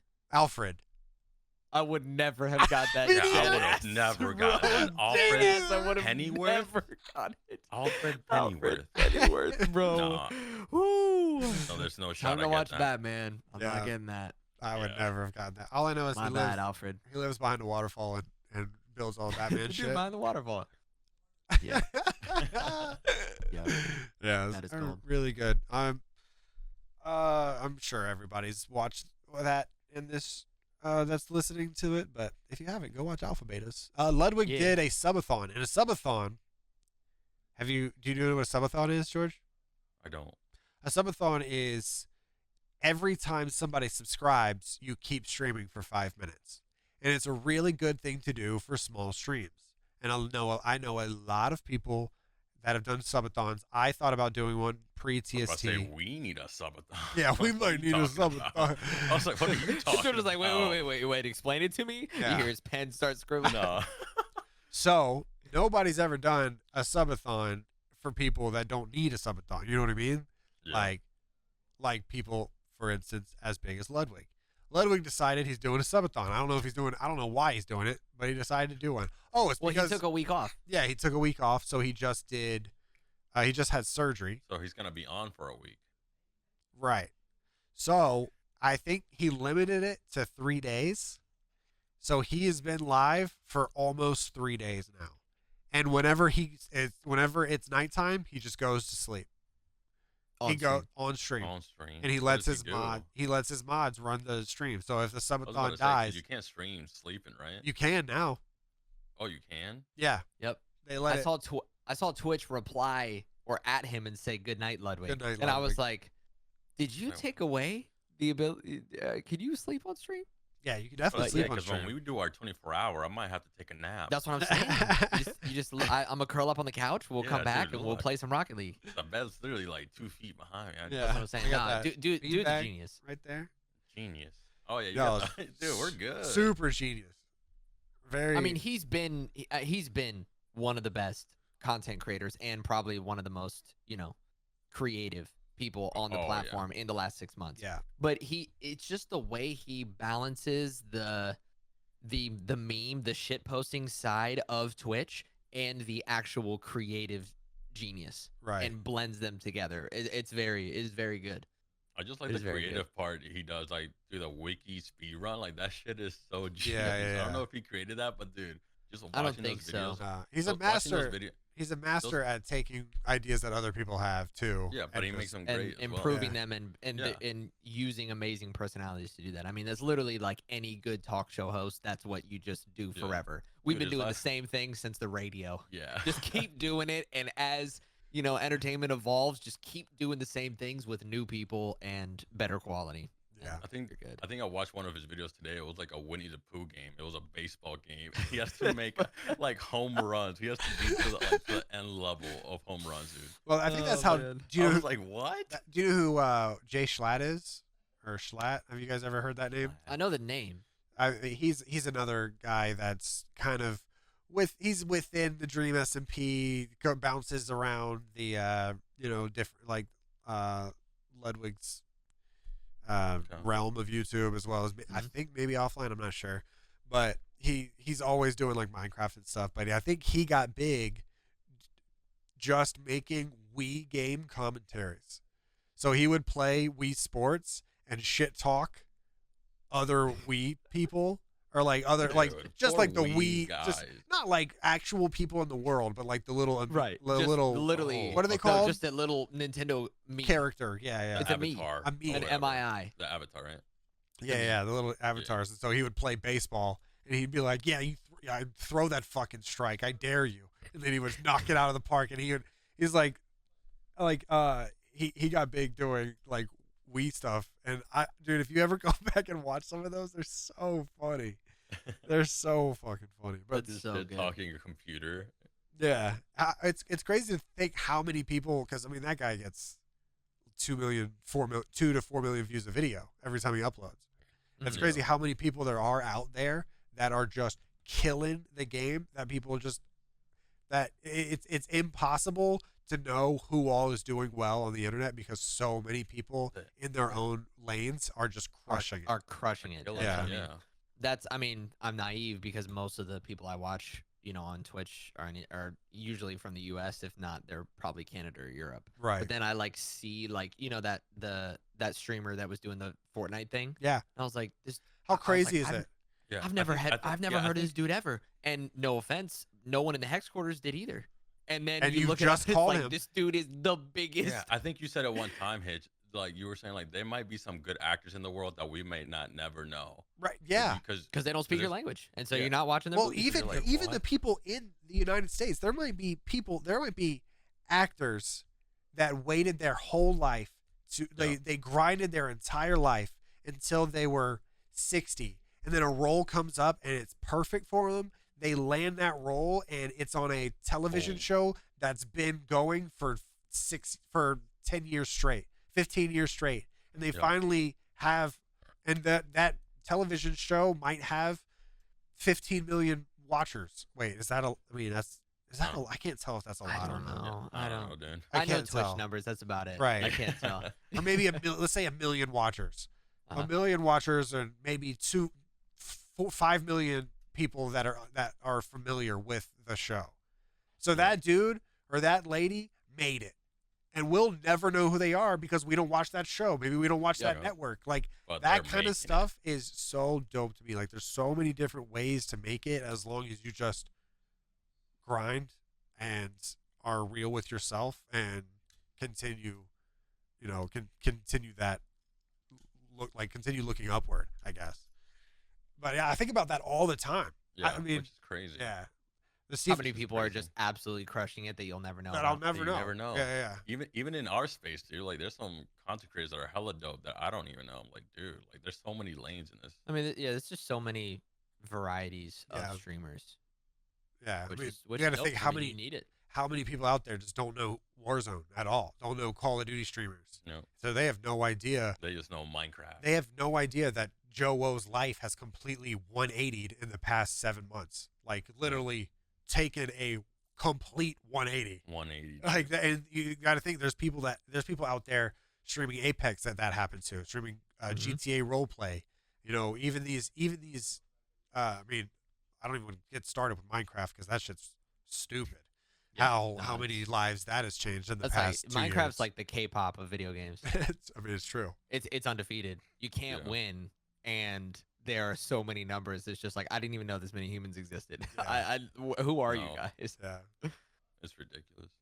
Speaker 2: I would never have got that.
Speaker 3: Yeah, I would have never got that. Alfred Pennyworth?
Speaker 2: Never got it.
Speaker 3: Alfred Pennyworth.
Speaker 2: Bro.
Speaker 3: Nah.
Speaker 2: Woo.
Speaker 3: No, there's no shot.
Speaker 2: I'm gonna watch Batman. I'm not getting that.
Speaker 1: I would never have gotten that. All I know is
Speaker 2: Alfred.
Speaker 1: He lives behind a waterfall and builds all Batman shit.
Speaker 2: Behind the waterfall. Yeah.
Speaker 1: Yeah.
Speaker 2: That is cool.
Speaker 1: Really good. I'm sure everybody's watched that in this. That's listening to it, but if you haven't, go watch Alpha Betas. Ludwig did a subathon, and a subathon. Do you know what a subathon is, George?
Speaker 3: I don't.
Speaker 1: A subathon is every time somebody subscribes, you keep streaming for 5 minutes, and it's a really good thing to do for small streams. And I know a lot of people that have done subathons. I thought about doing one pre-TST.
Speaker 3: We need a subathon.
Speaker 1: Yeah, we might need a subathon.
Speaker 3: I was like, what are you talking about?
Speaker 2: Was like, wait, explain it to me. Yeah. You hear his pen start scribbling.
Speaker 3: No.
Speaker 1: So nobody's ever done a subathon for people that don't need a subathon. You know what I mean? Yeah. Like people, for instance, as big as Ludwig. Ludwig decided he's doing a subathon. I don't know why he's doing it, but he decided to do one. Oh, it's because
Speaker 2: he took a week off.
Speaker 1: Yeah, he took a week off, so he just did. He just had surgery.
Speaker 3: So he's gonna be on for a week.
Speaker 1: Right. So I think he limited it to 3 days. So he has been live for almost 3 days now, and whenever it's nighttime, he just goes to sleep. He goes on stream, and he lets his mods run the stream. So if the subathon dies,
Speaker 3: you can't stream sleeping, right?
Speaker 1: You can now.
Speaker 3: Oh, you can?
Speaker 1: Yeah.
Speaker 2: Yep.
Speaker 1: I
Speaker 2: saw Twitch reply or at him and say good night, Ludwig.
Speaker 1: Good night,
Speaker 2: and I was like, did you take away the ability? Can you sleep on stream?
Speaker 1: Yeah, you can definitely sleep on stream.
Speaker 3: Because when we do our 24-hour, I might have to take a nap.
Speaker 2: That's what I'm saying. I'm gonna curl up on the couch. We'll come back and we'll play some Rocket League.
Speaker 3: The bed's literally like 2 feet behind me.
Speaker 2: That's what I'm saying. Nah, dude, the genius.
Speaker 1: Right there.
Speaker 3: Genius. Oh yeah, dude, we're good.
Speaker 1: Super genius. Very.
Speaker 2: I mean, he's been one of the best content creators and probably one of the most creative people on the platform in the last 6 months.
Speaker 1: Yeah.
Speaker 2: But it's just the way he balances the meme, the shit posting side of Twitch and the actual creative genius.
Speaker 1: Right.
Speaker 2: And blends them together. It is very good.
Speaker 3: I just like the creative part he does, like do the wiki speed run. Like that shit is so genius.
Speaker 1: Yeah.
Speaker 3: I don't know if he created that, but dude, just watching
Speaker 2: I don't think
Speaker 3: those videos.
Speaker 2: so.
Speaker 1: He's a master. He's a master at taking ideas that other people have too.
Speaker 3: Yeah, but he makes them great.
Speaker 2: And improving them and using amazing personalities to do that. I mean, that's literally like any good talk show host. That's what you just do forever. We've been doing the same thing since the radio.
Speaker 3: Yeah.
Speaker 2: Just keep doing it, and as entertainment evolves, just keep doing the same things with new people and better quality.
Speaker 1: Yeah,
Speaker 3: I think I watched one of his videos today. It was like a Winnie the Pooh game. It was a baseball game. He has to make like home runs. He has to be to the end level of home runs, dude.
Speaker 1: Well, I think that's how.
Speaker 3: Do you know I was like, what?
Speaker 1: Do you know who Jay Schlatt is, or Schlatt? Have you guys ever heard that name?
Speaker 2: I know the name.
Speaker 1: He's another guy that's kind of he's within the Dream SMP, bounces around the different like Ludwig's realm of YouTube, as well as I think maybe offline. I'm not sure, but he's always doing like Minecraft and stuff. But I think he got big just making Wii game commentaries. So he would play Wii Sports and shit talk other Wii people, or like other just like the Wii
Speaker 3: guys.
Speaker 1: Just not like actual people in the world, but like the little
Speaker 2: literally
Speaker 1: what are they called?
Speaker 2: Just that little Nintendo Mii.
Speaker 1: Character. Yeah.
Speaker 2: It's
Speaker 3: avatar,
Speaker 1: a Mii.
Speaker 2: An MII.
Speaker 3: The avatar, right?
Speaker 1: Yeah, the little avatars. Yeah. And so he would play baseball, and he'd be like, "Yeah, I throw that fucking strike. I dare you." And then he would knock it out of the park, and he's like, he got big doing like Wii stuff. And dude, if you ever go back and watch some of those, they're so funny. They're so fucking funny. But
Speaker 3: just so talking your computer.
Speaker 1: Yeah, it's crazy to think how many people, because I mean that guy gets 2 to 4 million views a video every time he uploads. It's crazy how many people there are out there that are just killing the game. That people just it's impossible to know who all is doing well on the internet, because so many people in their own lanes are just crushing
Speaker 2: it.
Speaker 1: Yeah.
Speaker 2: I mean, I'm naive because most of the people I watch, on Twitch are usually from the US. If not, they're probably Canada or Europe.
Speaker 1: Right.
Speaker 2: But then I see that streamer that was doing the Fortnite thing.
Speaker 1: Yeah.
Speaker 2: And I was like,
Speaker 1: how crazy is it?
Speaker 2: Yeah. I've never heard of this dude ever. And no offense, no one in the Hex quarters did either. And then you look at him, like, this dude is the biggest.
Speaker 3: Yeah, I think you said at one time, Hitch, like you were saying, like there might be some good actors in the world that we may never know.
Speaker 1: Right. Yeah.
Speaker 2: Because they don't speak your language, and so you're not watching them.
Speaker 1: Well, even the people in the United States, there might be actors that waited their whole life to they grinded their entire life until they were 60, and then a role comes up and it's perfect for them. They land that role, and it's on a television show that's been going for 10 years straight, 15 years straight, and they finally have, and that television show might have 15 million watchers. Wait, is that I can't tell if that's a lot.
Speaker 2: I don't know.
Speaker 3: I don't know, dude.
Speaker 2: I know Twitch numbers. That's about it.
Speaker 1: Right.
Speaker 2: I can't tell.
Speaker 1: Or maybe let's say 1 million watchers. A million watchers, and maybe 5 million people that are familiar with the show. So that dude or that lady made it, and we'll never know who they are because we don't watch that show. Maybe we don't watch that network. Like, that kind of stuff is so dope to me. Like, there's so many different ways to make it, as long as you just grind and are real with yourself and continue that continue looking upward, I guess. But yeah, I think about that all the time.
Speaker 3: Yeah,
Speaker 1: I mean,
Speaker 3: which is crazy.
Speaker 1: Yeah.
Speaker 2: How many people are just absolutely crushing it that you'll never know?
Speaker 1: That I'll never know.
Speaker 3: Never know.
Speaker 1: Yeah.
Speaker 3: Even in our space, dude. Like, there's some content creators that are hella dope that I don't even know. I'm like, dude, like, there's so many lanes in this.
Speaker 2: I mean, there's just so many varieties of streamers.
Speaker 1: Yeah.
Speaker 2: Which
Speaker 1: you got to think how many
Speaker 2: you need it.
Speaker 1: How many people out there just don't know Warzone at all? Don't know Call of Duty streamers.
Speaker 3: No.
Speaker 1: So they have no idea.
Speaker 3: They just know Minecraft.
Speaker 1: They have no idea that Joe Woe's life has completely 180'd in the past 7 months. Like, literally taken a complete 180.
Speaker 3: 180.
Speaker 1: Like, and you got to think there's people out there streaming Apex that happened to, streaming GTA roleplay. Even these. I mean, I don't even want to get started with Minecraft because that shit's stupid. Yeah, how many lives that has changed in the past 2 years.
Speaker 2: Minecraft's like the K-pop of video games.
Speaker 1: I mean, it's true.
Speaker 2: It's undefeated. You can't win, and there are so many numbers. It's just like, I didn't even know this many humans existed. Yeah. Who are you guys?
Speaker 1: Yeah,
Speaker 3: it's ridiculous.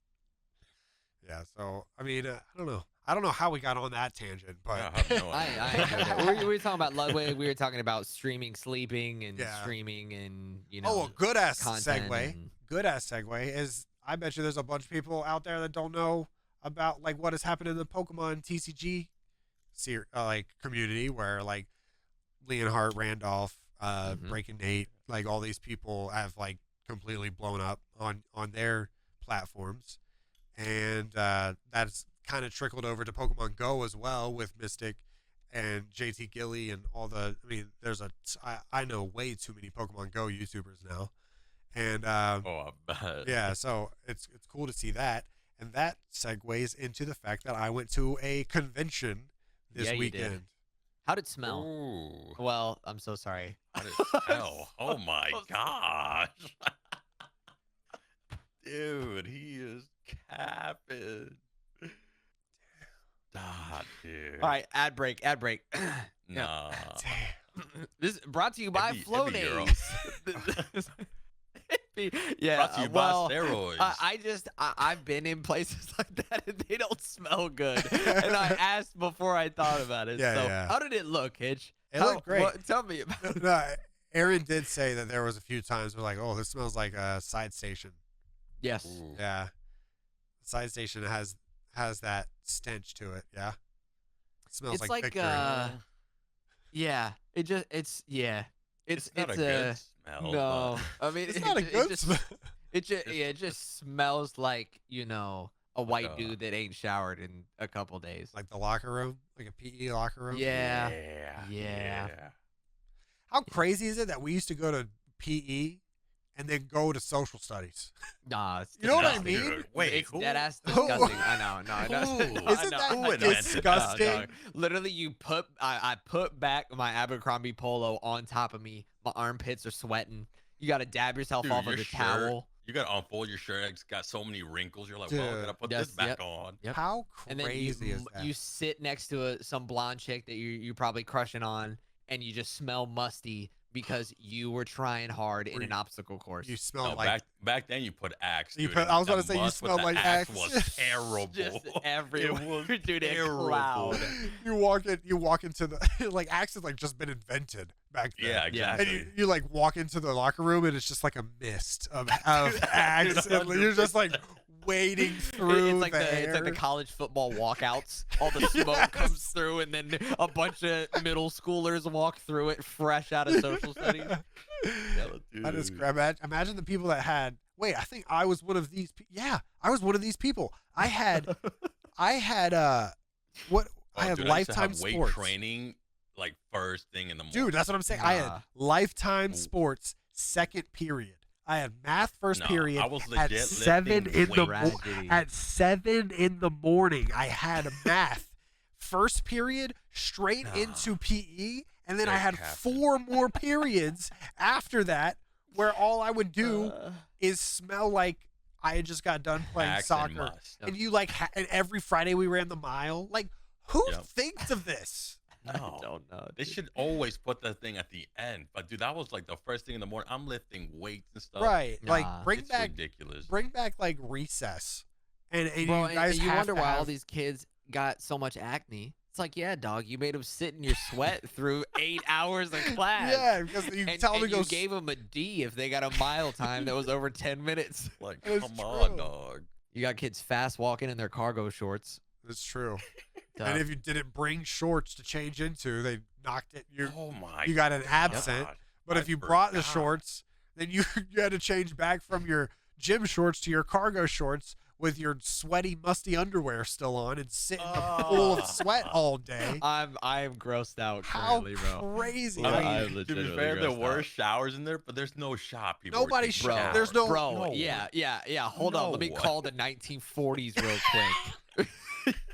Speaker 1: Yeah. So I mean, I don't know how we got on that tangent, but
Speaker 2: we were talking about Ludwig. We were talking about streaming, sleeping, and streaming, and
Speaker 1: a good ass segue. Good ass segue is, I bet you there's a bunch of people out there that don't know about like what has happened in the Pokemon TCG community where like Leonhardt, Randolph, Breaking Nate, like all these people have like completely blown up on their platforms, and that's kind of trickled over to Pokemon Go as well with Mystic and JT Gilly and all the. I mean, I know way too many Pokemon Go YouTubers now, and
Speaker 3: I bet.
Speaker 1: yeah, so it's cool to see that, and that segues into the fact that I went to a convention this weekend.
Speaker 2: Did. How'd it smell?
Speaker 3: Ooh.
Speaker 2: Well, I'm so sorry.
Speaker 3: How'd it smell? Oh my gosh. Dude, he is capping. God, dude.
Speaker 2: All right, ad break.
Speaker 3: Nah.
Speaker 2: This is brought to you by Flow Days.
Speaker 3: Brought to you by steroids.
Speaker 2: I've been in places like that and they don't smell good. And I asked before I thought about it. How did it look, Hitch?
Speaker 1: It looked great.
Speaker 2: Tell me about it.
Speaker 1: No, Aaron did say that there was a few times where like, oh, this smells like a side station.
Speaker 2: Yes.
Speaker 3: Ooh.
Speaker 1: Yeah. The side station has that stench to it. Yeah. It smells
Speaker 2: it's
Speaker 1: like
Speaker 2: like
Speaker 1: victory.
Speaker 2: yeah. It's
Speaker 3: not a good smell.
Speaker 2: No. I mean,
Speaker 1: it's not a good smell.
Speaker 2: It just smells like, a white dude that ain't showered in a couple days.
Speaker 1: Like the locker room, like a PE locker room.
Speaker 2: Yeah.
Speaker 1: How crazy is it that we used to go to PE and then go to social studies?
Speaker 2: Nah, it's
Speaker 1: you know what I
Speaker 2: disgusting.
Speaker 1: mean?
Speaker 3: Dude, wait,
Speaker 2: it's
Speaker 3: who?
Speaker 2: dead ass disgusting. I know. No, it doesn't.
Speaker 1: Isn't that disgusting?
Speaker 2: No. Literally, I put back my Abercrombie polo on top of me. My armpits are sweating. You got to dab yourself off with a towel.
Speaker 3: You got to unfold your shirt. It's got so many wrinkles. You're like,
Speaker 1: Dude.
Speaker 3: well, I got to put this back on.
Speaker 2: Yep.
Speaker 1: How
Speaker 2: And then
Speaker 1: crazy is that?
Speaker 2: you sit next to some blonde chick that you're probably crushing on, and you just smell musty because you were trying hard in an obstacle course.
Speaker 1: You smell
Speaker 3: No,
Speaker 1: like
Speaker 3: back then you put Axe.
Speaker 1: You
Speaker 3: Dude,
Speaker 1: put- I was
Speaker 3: that
Speaker 1: about to say you
Speaker 3: must with
Speaker 1: smelled
Speaker 3: the
Speaker 1: like
Speaker 3: Axe
Speaker 1: Axe.
Speaker 3: was terrible.
Speaker 2: Just everywhere.
Speaker 3: It was
Speaker 2: Dude, a
Speaker 3: terrible.
Speaker 2: cloud.
Speaker 1: you walk into the like Axe has like just been invented back then.
Speaker 3: Yeah, exactly.
Speaker 1: And you like walk into the locker room and it's just like a mist of Axe, and you're just like wading through
Speaker 2: It's like
Speaker 1: the
Speaker 2: it's like the
Speaker 1: air.
Speaker 2: college football walkouts. All the smoke comes through, and then a bunch of middle schoolers walk through it fresh out of social studies.
Speaker 1: I just imagine the people that had. Wait, I think I was one of these. Yeah, I was one of these people. I had what? I had
Speaker 3: Dude, I used to
Speaker 1: Lifetime
Speaker 3: have weight
Speaker 1: Sports.
Speaker 3: training like first thing in the morning.
Speaker 1: Dude, that's what I'm saying. I had
Speaker 2: Nah.
Speaker 1: Lifetime Sports second period. I had math first period.
Speaker 3: I was
Speaker 1: at
Speaker 3: legit
Speaker 1: 7
Speaker 3: lifting
Speaker 1: in the
Speaker 3: weights.
Speaker 2: Tragedy.
Speaker 1: at 7 in the morning. I had math first period straight
Speaker 3: Nah.
Speaker 1: into PE, and then I
Speaker 3: You're
Speaker 1: had
Speaker 3: capping.
Speaker 1: 4 more periods after that, where all I would do is smell like I had just got done playing
Speaker 3: Axe and
Speaker 1: soccer.
Speaker 3: must.
Speaker 1: And you like, and every Friday we ran the mile. Like, who
Speaker 3: Yep.
Speaker 1: thinks of this?
Speaker 3: No.
Speaker 2: I don't know.
Speaker 3: They should always put that thing at the end. But dude, that was like the first thing in the morning. I'm lifting weights and stuff.
Speaker 1: Right?
Speaker 2: Nah.
Speaker 1: Like, bring
Speaker 3: It's
Speaker 1: back
Speaker 3: ridiculous.
Speaker 1: like recess, and
Speaker 2: Bro,
Speaker 1: you guys
Speaker 2: and you
Speaker 1: have
Speaker 2: wonder
Speaker 1: to
Speaker 2: why all
Speaker 1: have-
Speaker 2: these kids got so much acne. It's like, yeah, dog, you made them sit in your sweat through 8 hours of class.
Speaker 1: Yeah, because you
Speaker 2: And,
Speaker 1: tell them
Speaker 2: and
Speaker 1: to go.
Speaker 2: you gave them a D if they got a mile time that was over 10 minutes.
Speaker 3: Like,
Speaker 1: It's
Speaker 3: come on,
Speaker 1: true.
Speaker 3: dog.
Speaker 2: You got kids fast walking in their cargo shorts.
Speaker 1: It's true.
Speaker 2: Tough.
Speaker 1: And if you didn't bring shorts to change into, they knocked it.
Speaker 3: Oh my.
Speaker 1: You got an absent.
Speaker 3: God.
Speaker 1: But
Speaker 3: I
Speaker 1: if you brought the
Speaker 3: forgot.
Speaker 1: shorts, then you had to change back from your gym shorts to your cargo shorts with your sweaty, musty underwear still on and sit in a pool of sweat all day.
Speaker 2: I'm grossed out
Speaker 1: How
Speaker 2: currently, bro.
Speaker 1: crazy!
Speaker 3: I
Speaker 1: I
Speaker 3: mean,
Speaker 1: mean,
Speaker 3: to be
Speaker 2: legitimately
Speaker 3: fair, there
Speaker 2: grossed
Speaker 3: were
Speaker 2: out.
Speaker 3: showers in there, but there's no shop. People were
Speaker 1: Nobody
Speaker 3: taking
Speaker 1: shower.
Speaker 3: showers.
Speaker 1: There's no-
Speaker 2: Bro, yeah. Hold on. Let me
Speaker 3: No.
Speaker 2: call the 1940s real quick.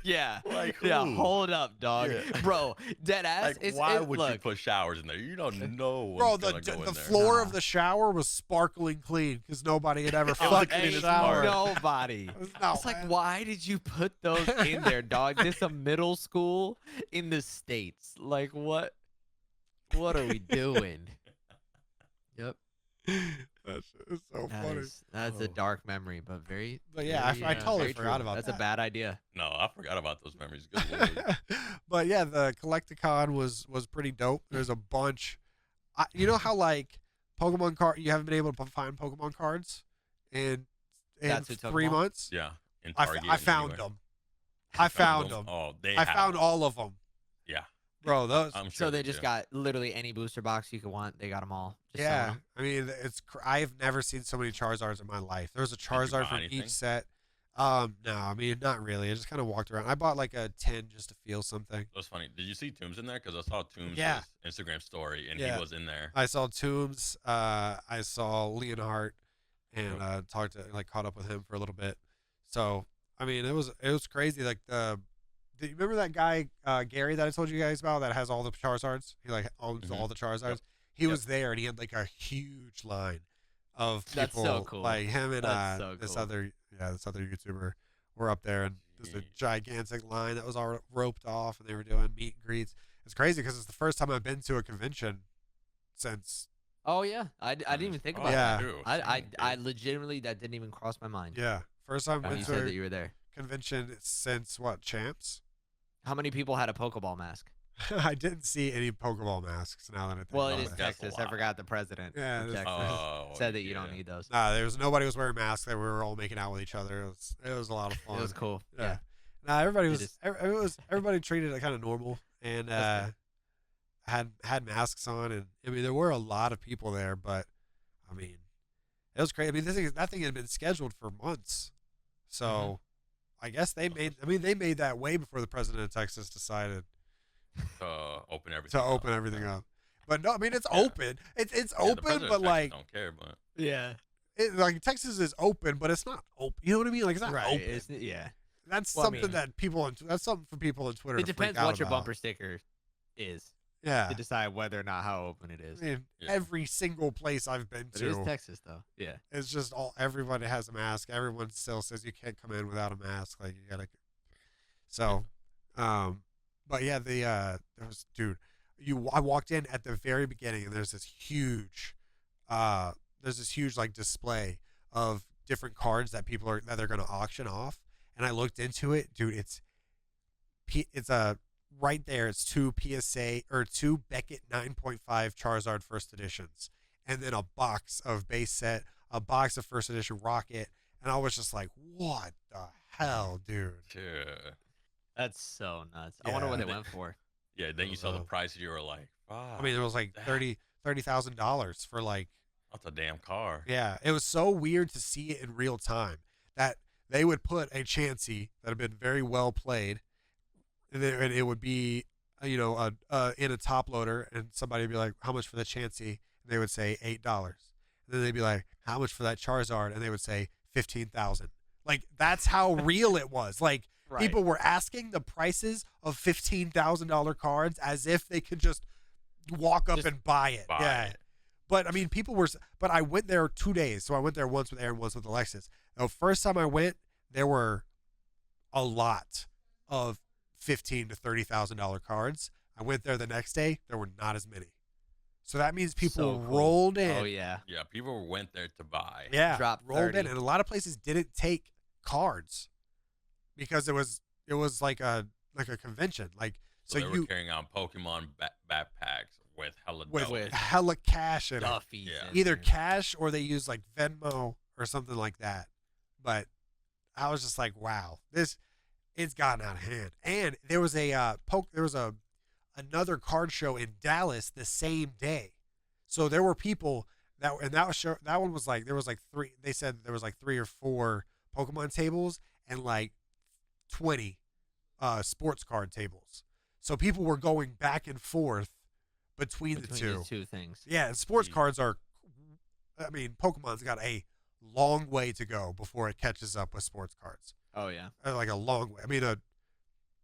Speaker 2: yeah.
Speaker 3: Like,
Speaker 2: Yeah,
Speaker 3: who?
Speaker 2: hold up, dog.
Speaker 3: Yeah.
Speaker 2: Bro, dead ass.
Speaker 3: Like, why would you put showers in there? You don't know.
Speaker 1: bro,
Speaker 3: what's
Speaker 1: the
Speaker 3: gonna go in
Speaker 1: the
Speaker 3: there.
Speaker 1: floor
Speaker 2: Nah.
Speaker 1: of the shower was sparkling clean because nobody had ever
Speaker 3: was
Speaker 1: fucked in
Speaker 3: clean
Speaker 1: a
Speaker 3: as
Speaker 1: shower.
Speaker 2: Nobody.
Speaker 1: No,
Speaker 2: It's like,
Speaker 1: man.
Speaker 2: why did you put those in there, dog? This a middle school in the States. Like, what are we doing? Yep.
Speaker 1: That's it's so funny.
Speaker 2: That's a
Speaker 3: Oh.
Speaker 2: dark memory, but very.
Speaker 1: But yeah,
Speaker 2: very,
Speaker 1: I totally
Speaker 2: very
Speaker 1: forgot
Speaker 2: true.
Speaker 1: about
Speaker 2: That's
Speaker 1: that.
Speaker 2: a bad idea.
Speaker 3: No, I forgot about those memories. Good lord.
Speaker 1: But yeah, the Collect-o-con was pretty dope. There's a bunch. You know how like Pokemon card, you haven't been able to find Pokemon cards in
Speaker 2: That's who took
Speaker 1: 3
Speaker 2: them all?
Speaker 1: months.
Speaker 3: Yeah. In
Speaker 1: I
Speaker 3: Target
Speaker 1: I
Speaker 3: and
Speaker 1: found
Speaker 3: anywhere.
Speaker 1: them. I found them.
Speaker 3: Oh, they
Speaker 1: I
Speaker 3: have
Speaker 1: found
Speaker 3: them.
Speaker 1: all of them.
Speaker 3: Yeah.
Speaker 1: Bro, those.
Speaker 3: I'm
Speaker 2: So
Speaker 3: sure
Speaker 2: they just got literally any booster box you could want. They got them all. Just
Speaker 1: Yeah, I mean, I've never seen so many Charizards in my life. There was a Charizard from each set. No, I mean, not really. I just kind of walked around. I bought like a 10 just to feel something.
Speaker 3: That's funny. Did you see Toombs in there? Because I saw Toombs' Instagram story, and he was in there.
Speaker 1: I saw Toombs. I saw Leonhardt, and caught up with him for a little bit. So, I mean, it was crazy. Like do you remember that guy Gary that I told you guys about that has all the Charizards? He like owns all the Charizards. Yep. He was there, and he had like a huge line of people.
Speaker 2: That's so cool.
Speaker 1: Like him and this other YouTuber were up there, and there's a gigantic line that was all roped off, and they were doing meet and greets. It's crazy because it's the first time I've been to a convention since.
Speaker 2: Oh yeah, I didn't even think about that. I legitimately that didn't even cross my mind.
Speaker 1: Yeah, first time
Speaker 2: when you said that you were there.
Speaker 1: Convention since what? Champs?
Speaker 2: How many people had a Pokeball mask?
Speaker 1: I didn't see any Pokeball masks. Now that I think
Speaker 2: well, it is Texas. I forgot the president.
Speaker 1: Yeah,
Speaker 2: said that you don't need those.
Speaker 1: Nah, nobody was wearing masks. We were all making out with each other. It was a lot of fun.
Speaker 2: It was cool.
Speaker 1: Yeah. Nah, everybody treated it kind of normal and had masks on, and I mean there were a lot of people there, but I mean it was crazy. I mean that thing had been scheduled for months, so I guess they made that way before the president of Texas decided
Speaker 3: to open everything up.
Speaker 1: But no, I mean it's open. It's open, but like
Speaker 3: don't care, but
Speaker 1: like Texas is open, but it's not open. You know what I mean? Like it's not open. That's something that that's something for people on Twitter.
Speaker 2: It depends what your bumper sticker is.
Speaker 1: Yeah.
Speaker 2: To decide whether or not how open it is.
Speaker 1: I mean, every single place I've been to.
Speaker 2: It is Texas though. Yeah.
Speaker 1: It's just everybody has a mask. Everyone still says you can't come in without a mask. Like you gotta. So, but yeah, there was I walked in at the very beginning, and there's this huge like display of different cards that they're gonna auction off, and I looked into it, dude. It's right there. It's two PSA or two Beckett 9.5 Charizard first editions, and then a box of base set, a box of first edition Rocket, and I was just like, what the hell, dude?
Speaker 3: Yeah.
Speaker 2: That's so nuts. I wonder what they went for.
Speaker 3: Yeah, then you saw the prices, you were like, wow.
Speaker 1: I mean, it was like $30,000 for like.
Speaker 3: That's a damn car.
Speaker 1: Yeah, it was so weird to see it in real time that they would put a Chansey that had been very well played, and it would be, in a top loader, and somebody would be like, how much for the Chansey? And they would say $8. And then they'd be like, how much for that Charizard? And they would say $15,000. Like, that's how real it was. Like, people were asking the prices of $15,000 cards as if they could just walk up and buy it. But I mean, but I went there 2 days. So I went there once with Aaron, once with Alexis. The first time I went, there were a lot of $15,000 to $30,000 cards. I went there the next day, there were not as many. So that means people rolled in.
Speaker 2: Oh yeah.
Speaker 3: Yeah, people went there to buy.
Speaker 1: Yeah, rolled
Speaker 2: 30.
Speaker 1: in, and a lot of places didn't take cards because it was like a convention. Like
Speaker 3: so they were carrying out Pokemon backpacks with
Speaker 1: hella cash in it. Either cash or they use like Venmo or something like that. But I was just like, wow, it's gotten out of hand. And there was another card show in Dallas the same day. So there were people that one was like, there was like three. They said there was like 3 or 4 Pokemon tables and like 20 sports card tables. So people were going back and forth between the
Speaker 2: two things.
Speaker 1: Yeah, and sports cards are, I mean, Pokemon's got a long way to go before it catches up with sports cards.
Speaker 2: Oh yeah,
Speaker 1: like a long way. I mean,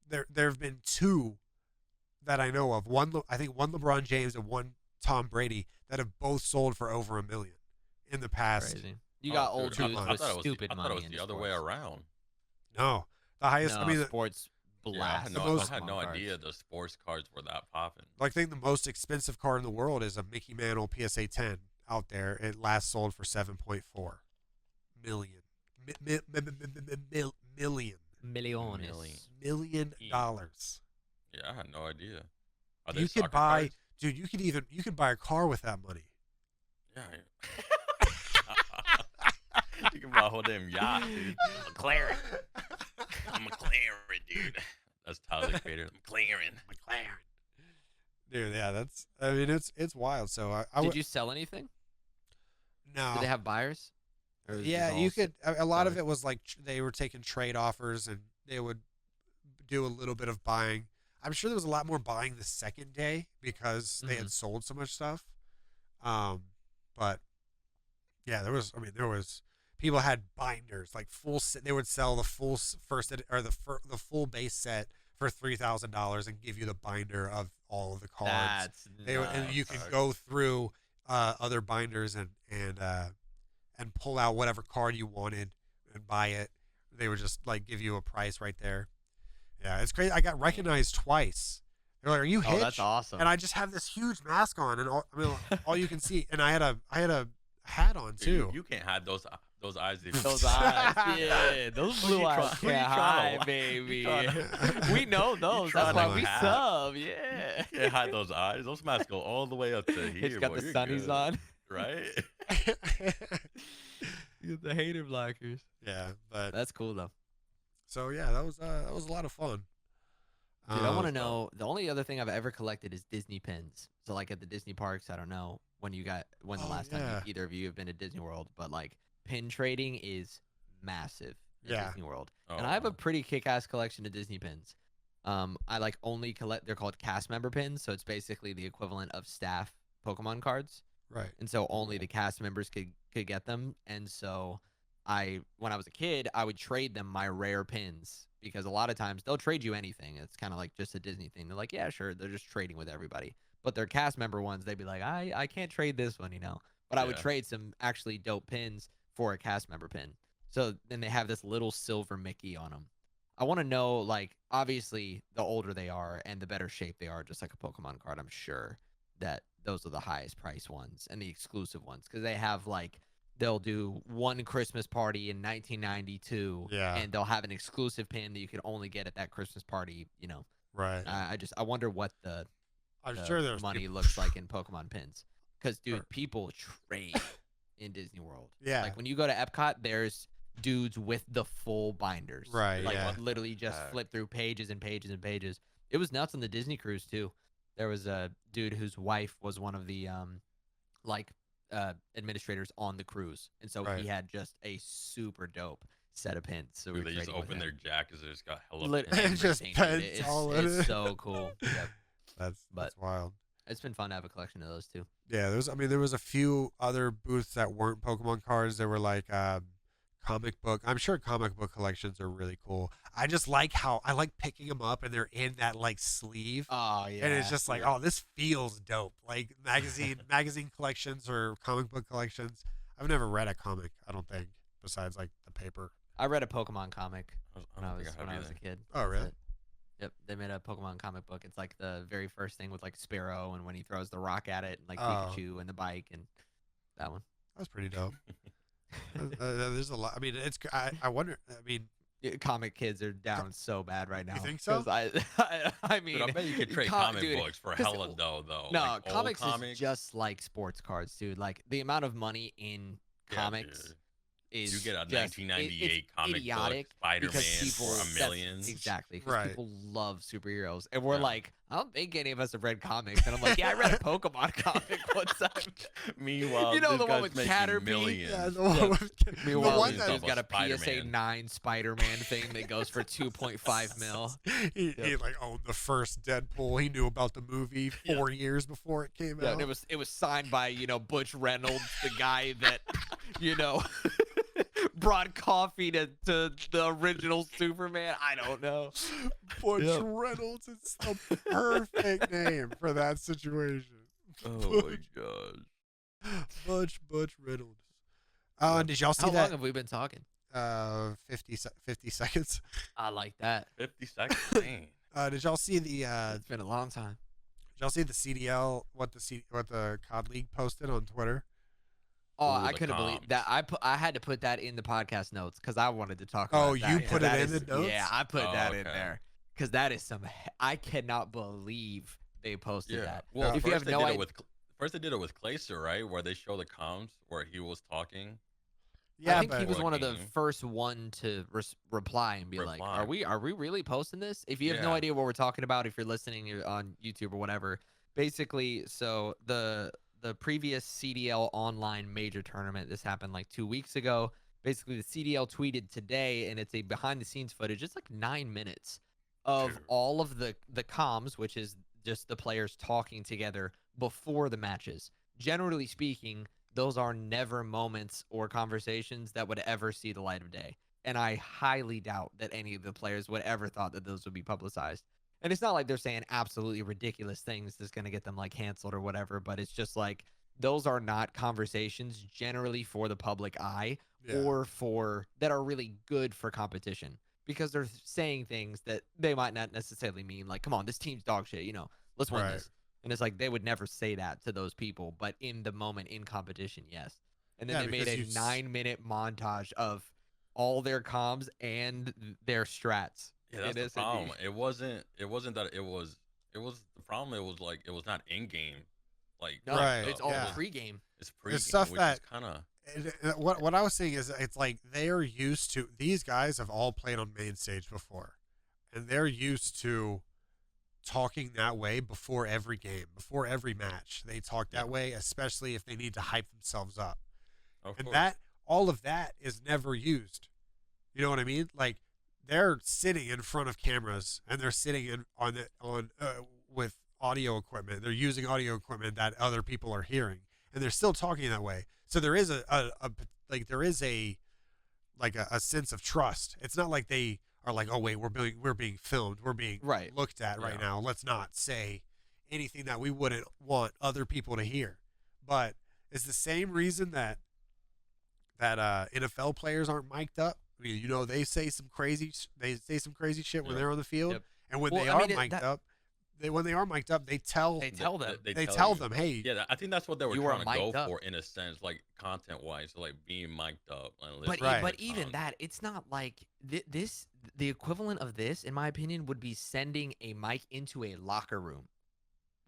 Speaker 1: there have been 2 that I know of. I think one LeBron James and one Tom Brady that have both sold for over $1 million in the past.
Speaker 2: Crazy. You got old dudes with stupid money.
Speaker 3: I thought it was the other way around.
Speaker 1: No, the highest.
Speaker 2: No,
Speaker 1: I mean,
Speaker 2: sports blast.
Speaker 3: I had no idea the sports cards were that popping.
Speaker 1: Like, I think the most expensive card in the world is a Mickey Mantle PSA 10 out there. It last sold for $7.4 million. $million.
Speaker 3: Yeah, I had no idea.
Speaker 1: You could buy, dude. You could buy a car with that money.
Speaker 3: Yeah. You can buy a whole damn yacht, dude. I'm a McLaren, dude. That's Tyler the Creator. McLaren.
Speaker 1: Dude, yeah, that's. I mean, it's wild. So
Speaker 2: Did you sell anything?
Speaker 1: No.
Speaker 2: Did they have buyers?
Speaker 1: Yeah, you could. A lot of it was like they were taking trade offers, and they would do a little bit of buying. I'm sure there was a lot more buying the second day because they had sold so much stuff. But yeah, there was. I mean, there was people had binders like full. They would sell the full the full base set for $3,000 and give you the binder of all of the cards.
Speaker 2: That's nuts.
Speaker 1: And you could go through other binders and pull out whatever card you wanted and buy it. They would just like give you a price right there. Yeah, it's crazy. I got recognized twice. They're like, "Are you Hitch?"
Speaker 2: Oh, that's awesome.
Speaker 1: And I just have this huge mask on, and all you can see. And I had a hat on too.
Speaker 3: You can't hide those eyes.
Speaker 2: Those eyes, yeah, those blue eyes can't hide, baby. We know those. That's why we sub. Yeah.
Speaker 3: You can't hide those eyes. Those masks go all the way up to here.
Speaker 2: He's got the sunnies on,
Speaker 3: right?
Speaker 2: You got the hater blockers.
Speaker 1: Yeah, but
Speaker 2: that's cool though.
Speaker 1: So yeah, that was a lot of fun.
Speaker 2: Dude, I want to know. The only other thing I've ever collected is Disney pins. So like at the Disney parks, I don't know when the last time either of you have been to Disney World, but like pin trading is massive at Disney World, and I have a pretty kick-ass collection of Disney pins. I like only collect. They're called cast member pins, so it's basically the equivalent of staff Pokemon cards.
Speaker 1: Right.
Speaker 2: And so only the cast members could get them. And so when I was a kid, I would trade them my rare pins because a lot of times they'll trade you anything. It's kind of like just a Disney thing. They're like, yeah, sure. They're just trading with everybody. But their cast member ones, they'd be like, I can't trade this one, But I would trade some actually dope pins for a cast member pin. So then they have this little silver Mickey on them. I want to know, like, obviously the older they are and the better shape they are, just like a Pokemon card, I'm sure that those are the highest price ones and the exclusive ones because they have like they'll do one Christmas party in 1992 and they'll have an exclusive pin that you can only get at that Christmas party,
Speaker 1: Right.
Speaker 2: I wonder what the
Speaker 1: sure there's
Speaker 2: money looks like in Pokemon pins because dude, people trade in Disney World.
Speaker 1: Yeah.
Speaker 2: Like when you go to Epcot, there's dudes with the full binders.
Speaker 1: Right.
Speaker 2: Like literally just flip through pages and pages and pages. It was nuts on the Disney cruise too. There was a dude whose wife was one of the administrators on the cruise, and so he had just a super dope set of pins. So
Speaker 3: they just open their jackets, they just got hella
Speaker 1: pins. Just pins
Speaker 2: it's so cool. Yep.
Speaker 1: That's wild.
Speaker 2: It's been fun to have a collection of those too.
Speaker 1: Yeah, there was a few other booths that weren't Pokemon cards. They were like comic book. I'm sure comic book collections are really cool. I just like how I like picking them up and they're in that like sleeve.
Speaker 2: Oh yeah.
Speaker 1: And it's just like, oh, this feels dope. Like magazine collections or comic book collections. I've never read a comic, I don't think, besides like the paper.
Speaker 2: I read a Pokemon comic when I was a kid.
Speaker 1: Oh, really?
Speaker 2: Yep, they made a Pokemon comic book. It's like the very first thing with like Sparrow and when he throws the rock at it, and like Pikachu and the bike and that one.
Speaker 1: That's pretty dope. There's a lot. I mean, I wonder. I mean,
Speaker 2: comic kids are down so bad right now.
Speaker 1: You think so?
Speaker 2: I mean,
Speaker 3: dude, I bet you could trade comic books for hella dough, though.
Speaker 2: No,
Speaker 3: like
Speaker 2: comics is just like sports cards, dude. Like the amount of money in comics is
Speaker 3: you get a 1998 comic
Speaker 2: idiotic
Speaker 3: book Spider-Man
Speaker 2: people,
Speaker 3: for $1 million.
Speaker 2: Exactly, because people love superheroes, and we're like, I don't think any of us have read comics, and I'm like, yeah, I read a Pokemon comic one time.
Speaker 3: Meanwhile,
Speaker 2: the one with Caterpie.
Speaker 1: Yeah, the one with
Speaker 2: Meanwhile, this dude's got a PSA 9 Spider-Man thing that goes for 2.5 mil.
Speaker 1: He like owned the first Deadpool. He knew about the movie 4 years before it came out.
Speaker 2: And it was signed by Butch Reynolds, the guy that brought coffee to the original Superman. I don't know.
Speaker 1: Butch Reynolds is the perfect name for that situation.
Speaker 3: Oh my gosh.
Speaker 1: Butch Reynolds. Did y'all see
Speaker 2: How
Speaker 1: that?
Speaker 2: long have we been talking?
Speaker 1: 50 seconds.
Speaker 2: I like that.
Speaker 3: 50 seconds. Dang.
Speaker 1: Did y'all see the?
Speaker 2: It's been a long time.
Speaker 1: Did y'all see the CDL? What the COD League posted on Twitter?
Speaker 2: Oh, I couldn't believe that. I had to put that in the podcast notes because I wanted to talk about that.
Speaker 1: Oh, you put it in the notes?
Speaker 2: Yeah, I put that in there because that is I cannot believe they posted that.
Speaker 3: Well, if you have no idea. First, they did it with Clayster, right? Where they show the comms where he was talking.
Speaker 1: Yeah,
Speaker 2: I think
Speaker 1: but
Speaker 2: he was one of the first one to reply and be like, "Are we really posting this?" If you have no idea what we're talking about, if you're listening on YouTube or whatever, basically, so the previous CDL online major tournament, this happened like 2 weeks ago. Basically, the CDL tweeted today, and it's a behind the scenes footage. It's like 9 minutes of all of the comms, which is just the players talking together before the matches. Generally speaking, those are never moments or conversations that would ever see the light of day. And I highly doubt that any of the players would ever thought that those would be publicized. And it's not like they're saying absolutely ridiculous things that's going to get them like canceled or whatever, but it's just like those are not conversations generally for the public eye or for that are really good for competition, because they're saying things that they might not necessarily mean, like, come on, this team's dog shit, let's win this. And it's like they would never say that to those people, but in the moment, in competition, yes. And then they made a 9-minute montage of all their comms and their strats.
Speaker 3: Yeah, that's the problem. It wasn't that it was the problem. It was like it was not in game, like
Speaker 2: no, it's all pre-game.
Speaker 3: It's pre-game.
Speaker 1: It's stuff that
Speaker 3: kind of
Speaker 1: what I was saying is it's like they're used to. These guys have all played on main stage before, and they're used to talking that way before every game, before every match. They talk that way, especially if they need to hype themselves up. And that all of that is never used. You know what I mean? Like they're sitting in front of cameras and they're sitting on with audio equipment. They're using audio equipment that other people are hearing, and they're still talking that way. So there is a sense of trust. It's not like they are like, oh wait, we're being filmed, we're being looked at right now. Let's not say anything that we wouldn't want other people to hear. But it's the same reason that NFL players aren't mic'd up. I mean, they say some crazy shit when they're on the field, and when they are mic'd up, they tell them, hey.
Speaker 3: Yeah, I think that's what they were trying to go for in a sense, like content-wise, like being mic'd up.
Speaker 2: But even that, it's not like this. The equivalent of this, in my opinion, would be sending a mic into a locker room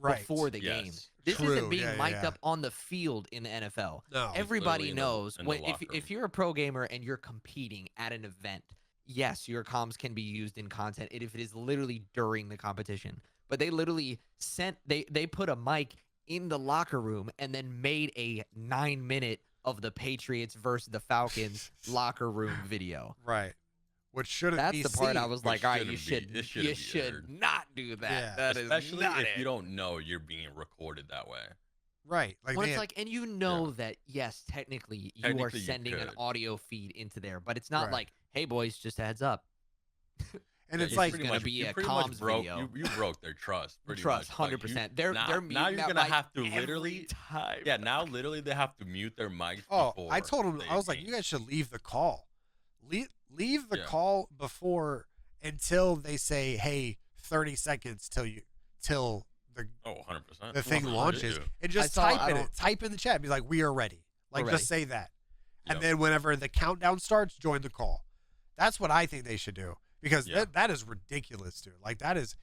Speaker 2: before the game. This isn't being mic'd up on the field in the NFL.
Speaker 1: No,
Speaker 2: everybody knows if you're a pro gamer and you're competing at an event, yes, your comms can be used in content if it is literally during the competition. But they literally they put a mic in the locker room and then made a 9-minute of the Patriots versus the Falcons locker room video.
Speaker 1: Right. Which shouldn't
Speaker 2: That's
Speaker 1: be
Speaker 2: the part
Speaker 1: seen.
Speaker 2: I was like, all right, you should not do that.
Speaker 1: Yeah.
Speaker 2: That
Speaker 3: especially
Speaker 2: is not
Speaker 3: if
Speaker 2: it.
Speaker 3: you don't know you're being recorded that way.
Speaker 1: Right.
Speaker 2: And that, yes, technically you are sending an audio feed into there, but it's not like, hey, boys, just a heads up.
Speaker 1: And it's like
Speaker 2: going to be a comms video.
Speaker 3: You broke their trust.
Speaker 2: Trust, 100%. They're
Speaker 3: now you're
Speaker 2: going
Speaker 3: to have to literally
Speaker 2: time.
Speaker 3: Yeah, now literally they have to mute their mics.
Speaker 1: I told them, I was like, you guys should leave the call. Leave the call before until they say, hey, 30 seconds till the
Speaker 3: 100%.
Speaker 1: the thing launches, and just type in the chat, be like, we are ready. Like, just say that, and then whenever the countdown starts, join the call. That's what I think they should do, because that is ridiculous, dude. Like that is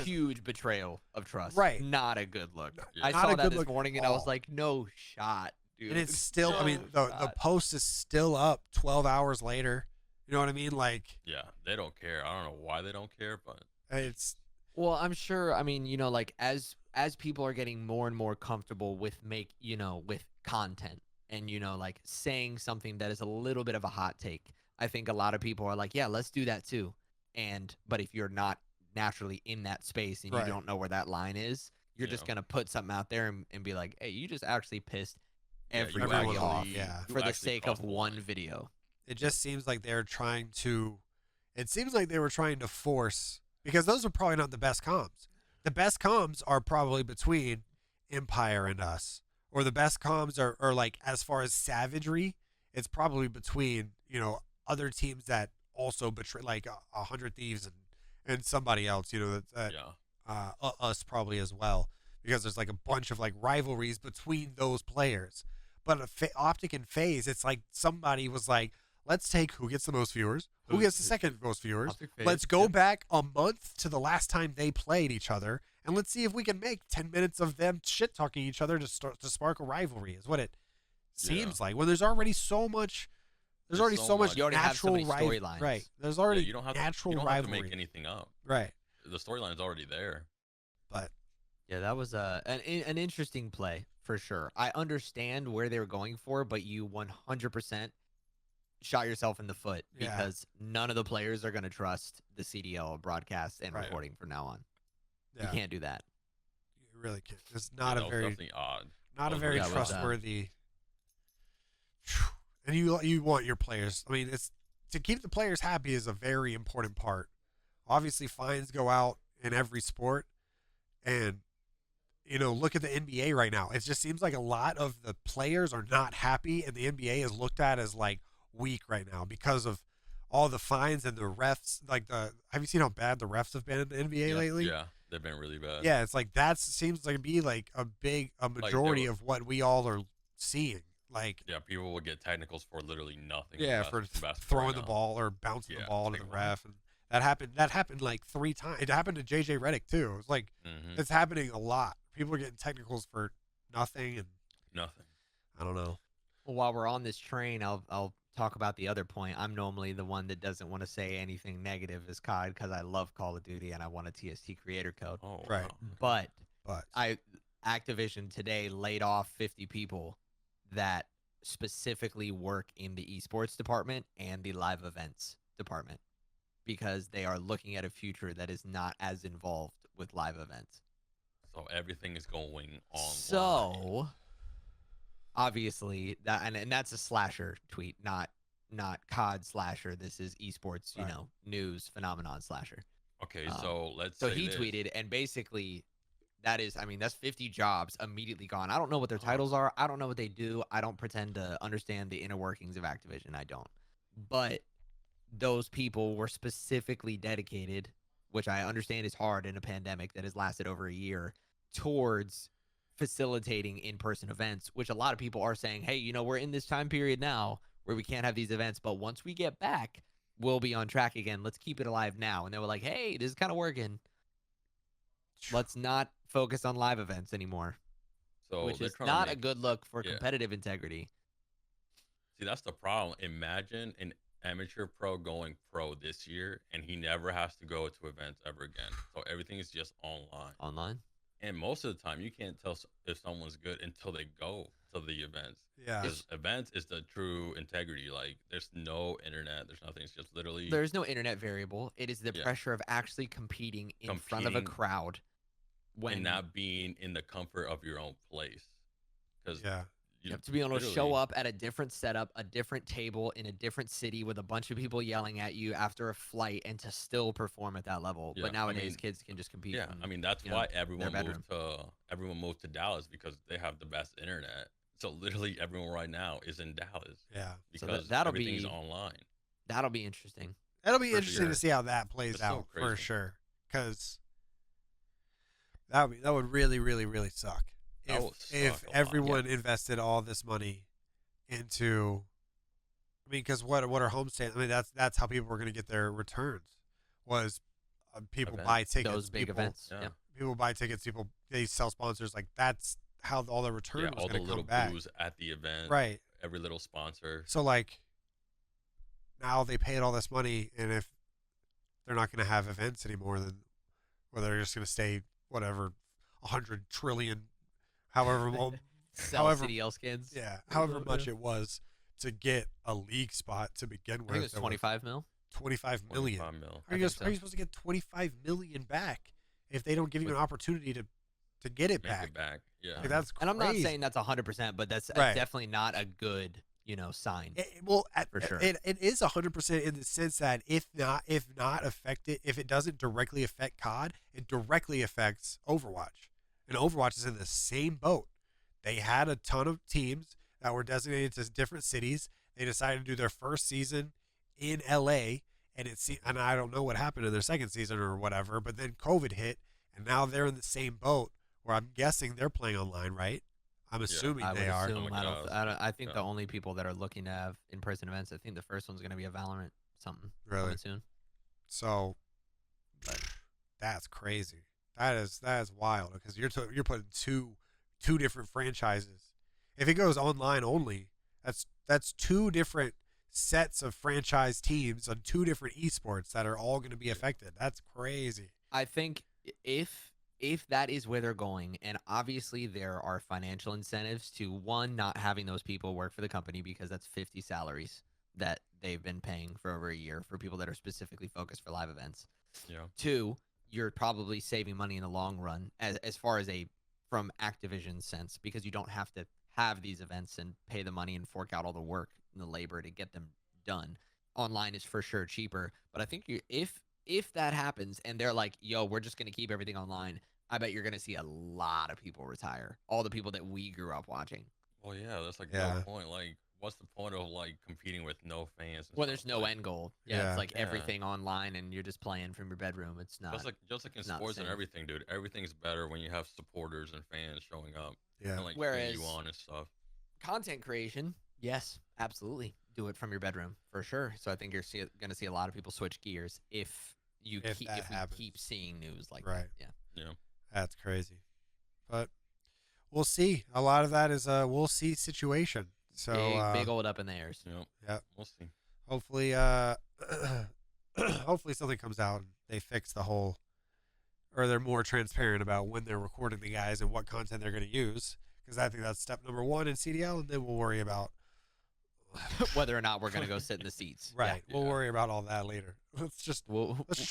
Speaker 2: huge betrayal of trust.
Speaker 1: Right,
Speaker 2: not a good look.
Speaker 1: Yeah.
Speaker 2: I saw that this morning, and I was like, no shot. Dude.
Speaker 1: And it's still, I mean, the post is still up 12 hours later. You know what I mean? Like,
Speaker 3: yeah, they don't care. I don't know why they don't care, but
Speaker 1: it's.
Speaker 2: Well, I'm sure. I mean, like as people are getting more and more comfortable with with content and like saying something that is a little bit of a hot take, I think a lot of people are like, yeah, let's do that too. But if you're not naturally in that space and you don't know where that line is, you're just gonna put something out there and be like, hey, you just actually pissed everybody off for the sake of one video.
Speaker 1: It just seems like they're trying to. It seems like they were trying to force, because those are probably not the best comms. The best comms are probably between Empire and us, or the best comms are like, as far as savagery, it's probably between other teams that also betray, like 100 Thieves and somebody else. Us probably as well, because there's like a bunch of like rivalries between those players. But OpTic and FaZe, it's like somebody was like, let's take who gets the most viewers, who gets the second most viewers. Let's go back a month to the last time they played each other, and let's see if we can make 10 minutes of them shit talking each other to spark a rivalry. Is what it seems like when there's already so much. There's already so much natural
Speaker 2: storylines.
Speaker 1: Right. There's already
Speaker 3: you don't have
Speaker 1: natural
Speaker 3: to, you don't
Speaker 1: rivalry.
Speaker 3: have to make anything up.
Speaker 1: Right.
Speaker 3: The storyline's already there.
Speaker 1: But
Speaker 2: yeah, that was an interesting play for sure. I understand where they were going for, but you 100% shot yourself in the foot because none of the players are going to trust the CDL broadcast and recording from now on. Yeah. You can't do that.
Speaker 1: You really can't. It's not a very
Speaker 3: definitely odd.
Speaker 1: Not a very trustworthy. And you want your players. I mean, it's to keep the players happy is a very important part. Obviously, fines go out in every sport, and look at the NBA right now. It just seems like a lot of the players are not happy, and the NBA is looked at as like weak right now because of all the fines and the refs. Have you seen how bad the refs have been in the NBA lately?
Speaker 3: Yeah, they've been really bad.
Speaker 1: Yeah, it's like that seems like to be like a majority of what we all are seeing. Like,
Speaker 3: yeah, people will get technicals for literally nothing.
Speaker 1: Yeah, for throwing the ball or bouncing the ball to the ref, and that happened like 3 times. It happened to JJ Redick too. It was like it's happening a lot. People are getting technicals for nothing and
Speaker 3: nothing.
Speaker 1: I don't know.
Speaker 2: Well, while we're on this train, I'll talk about the other point. I'm normally the one that doesn't want to say anything negative as COD because I love Call of Duty and I want a TST creator code.
Speaker 3: Oh,
Speaker 1: right.
Speaker 3: Wow.
Speaker 2: But Activision today laid off 50 people that specifically work in the esports department and the live events department because they are looking at a future that is not as involved with live events.
Speaker 3: So everything is going on.
Speaker 2: So obviously that and that's a slasher tweet, not COD slasher. This is esports, news phenomenon slasher.
Speaker 3: Okay, so let's
Speaker 2: so
Speaker 3: say
Speaker 2: he tweeted and basically that's 50 jobs immediately gone. I don't know what their titles are. I don't know what they do. I don't pretend to understand the inner workings of Activision. I don't. But those people were specifically dedicated, which I understand is hard in a pandemic that has lasted over a year, towards facilitating in-person events, which a lot of people are saying, hey, we're in this time period now where we can't have these events, but once we get back, we'll be on track again. Let's keep it alive now. And they were like, hey, this is kind of working. Let's not focus on live events anymore, which is not a good look for competitive integrity.
Speaker 3: See, that's the problem. Imagine an amateur pro going pro this year, and he never has to go to events ever again. So everything is just online. And most of the time, you can't tell if someone's good until they go to the events.
Speaker 1: Yeah.
Speaker 3: Because events is the true integrity. Like, there's no internet. There's nothing. It's just literally...
Speaker 2: There's no internet variable. It is the pressure of actually competing in front of a crowd.
Speaker 3: And not being in the comfort of your own place. Because
Speaker 2: you have to be able to show up at a different setup, a different table in a different city with a bunch of people yelling at you after a flight and to still perform at that level. But nowadays, kids can just compete.
Speaker 3: Yeah, that's why everyone moved to Dallas because they have the best internet. So literally everyone right now is in Dallas.
Speaker 1: Yeah.
Speaker 3: Because everything's online.
Speaker 2: That'll be interesting.
Speaker 1: It'll be interesting to see how that plays out for sure. Because that would really, really, really suck. If everyone invested all this money into, because what are homestands? That's how people were going to get their returns. Was people buy tickets,
Speaker 2: those big events. Yeah.
Speaker 1: People buy tickets. They sell sponsors. Like that's how all the return was going to come back.
Speaker 3: All the little booze at the event,
Speaker 1: right?
Speaker 3: Every little sponsor.
Speaker 1: So now they paid all this money, and if they're not going to have events anymore, then they're just going to stay whatever 100 trillion. However
Speaker 2: CDL skins.
Speaker 1: Yeah, however much it was to get a league spot to begin with.
Speaker 2: I think it was 25 mil.
Speaker 1: 25 million.
Speaker 3: 25 mil.
Speaker 1: How are you supposed to get 25 million back if they don't give you an opportunity to get it back?
Speaker 3: Yeah.
Speaker 1: That's crazy.
Speaker 2: And I'm not saying that's 100%, but that's definitely not a good, sign.
Speaker 1: For sure. It is 100% in the sense that if it doesn't directly affect COD, it directly affects Overwatch. And Overwatch is in the same boat. They had a ton of teams that were designated to different cities. They decided to do their first season in LA, and I don't know what happened in their second season or whatever, but then COVID hit, and now they're in the same boat where I'm guessing they're playing online, right? I'm assuming they are.
Speaker 2: I think the only people that are looking to have in-person events, I think the first one's going to be a Valorant something.
Speaker 1: Really?
Speaker 2: Soon.
Speaker 1: So, that's crazy. That is wild because you're putting two different franchises. if it goes online only, that's 2 different sets of franchise teams on 2 different esports that are all going to be affected. That's crazy.
Speaker 2: I think if that is where they're going, and obviously there are financial incentives to, one, not having those people work for the company because that's 50 salaries that they've been paying for over a year for people that are specifically focused for live events.
Speaker 3: Yeah.
Speaker 2: 2, you're probably saving money in the long run as far as from Activision's sense, because you don't have to have these events and pay the money and fork out all the work and the labor to get them done. Online is for sure cheaper, but I think if that happens and they're like, yo, we're just going to keep everything online, I bet you're going to see a lot of people retire. All the people that we grew up watching.
Speaker 3: Well, yeah, that's like no point. Like, what's the point of like competing with no fans?
Speaker 2: Well, there's no end goal. Yeah, it's like everything online and you're just playing from your bedroom. It's not
Speaker 3: just like in sports and everything, dude. Everything's better when you have supporters and fans showing up.
Speaker 1: Yeah.
Speaker 3: And like
Speaker 2: whereas
Speaker 3: you on and stuff.
Speaker 2: Content creation, yes, absolutely, do it from your bedroom for sure. So I think you're going to see a lot of people switch gears if we keep seeing news like that.
Speaker 3: Yeah.
Speaker 1: That's crazy. But we'll see. A lot of that is we'll see situation. So
Speaker 2: big old up in the airs.
Speaker 1: Yeah.
Speaker 3: We'll see.
Speaker 1: Hopefully hopefully something comes out and they fix the whole, or they're more transparent about when they're recording the guys and what content they're going to use, because I think that's step number 1 in CDL, and then we'll worry about
Speaker 2: whether or not we're going to go sit in the seats.
Speaker 1: Right. Yeah. We'll worry about all that later. Let's just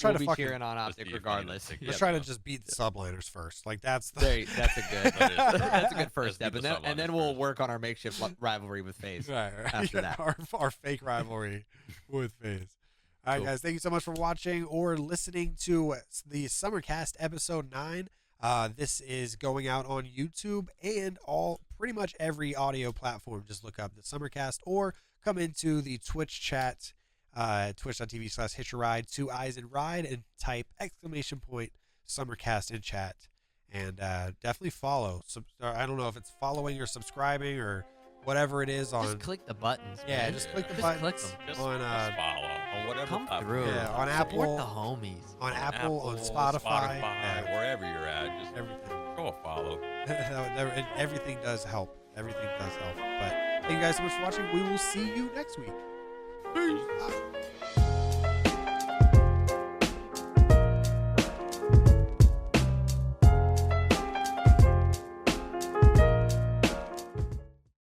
Speaker 2: try to be cheering on OpTic regardless.
Speaker 1: Let's try to just beat the subliners first. Like that's
Speaker 2: a good that's a good first step, and then we'll work on our makeshift rivalry with FaZe.
Speaker 1: Right.
Speaker 2: After that,
Speaker 1: our fake rivalry with FaZe. All right, guys. Thank you so much for watching or listening to the Summercast episode 9. This is going out on YouTube and pretty much every audio platform. Just look up the Summercast or come into the Twitch chat, twitch.tv/hitchride, 2 eyes and ride, and type !Summercast in chat. And definitely follow. I don't know if it's following or subscribing or whatever it is on.
Speaker 2: Just click the buttons.
Speaker 1: Yeah,
Speaker 2: man.
Speaker 1: just click the
Speaker 2: just
Speaker 1: buttons.
Speaker 2: Click them.
Speaker 3: Just
Speaker 1: on
Speaker 3: follow on whatever
Speaker 2: come
Speaker 3: platform.
Speaker 2: through.
Speaker 1: Yeah, on
Speaker 2: Support
Speaker 1: Apple,
Speaker 2: the homies.
Speaker 1: on Apple, on Spotify,
Speaker 3: wherever you're at, just
Speaker 1: everything.
Speaker 3: go a follow.
Speaker 1: Everything does help. Everything does help. But thank you guys so much for watching. We will see you next week. Peace.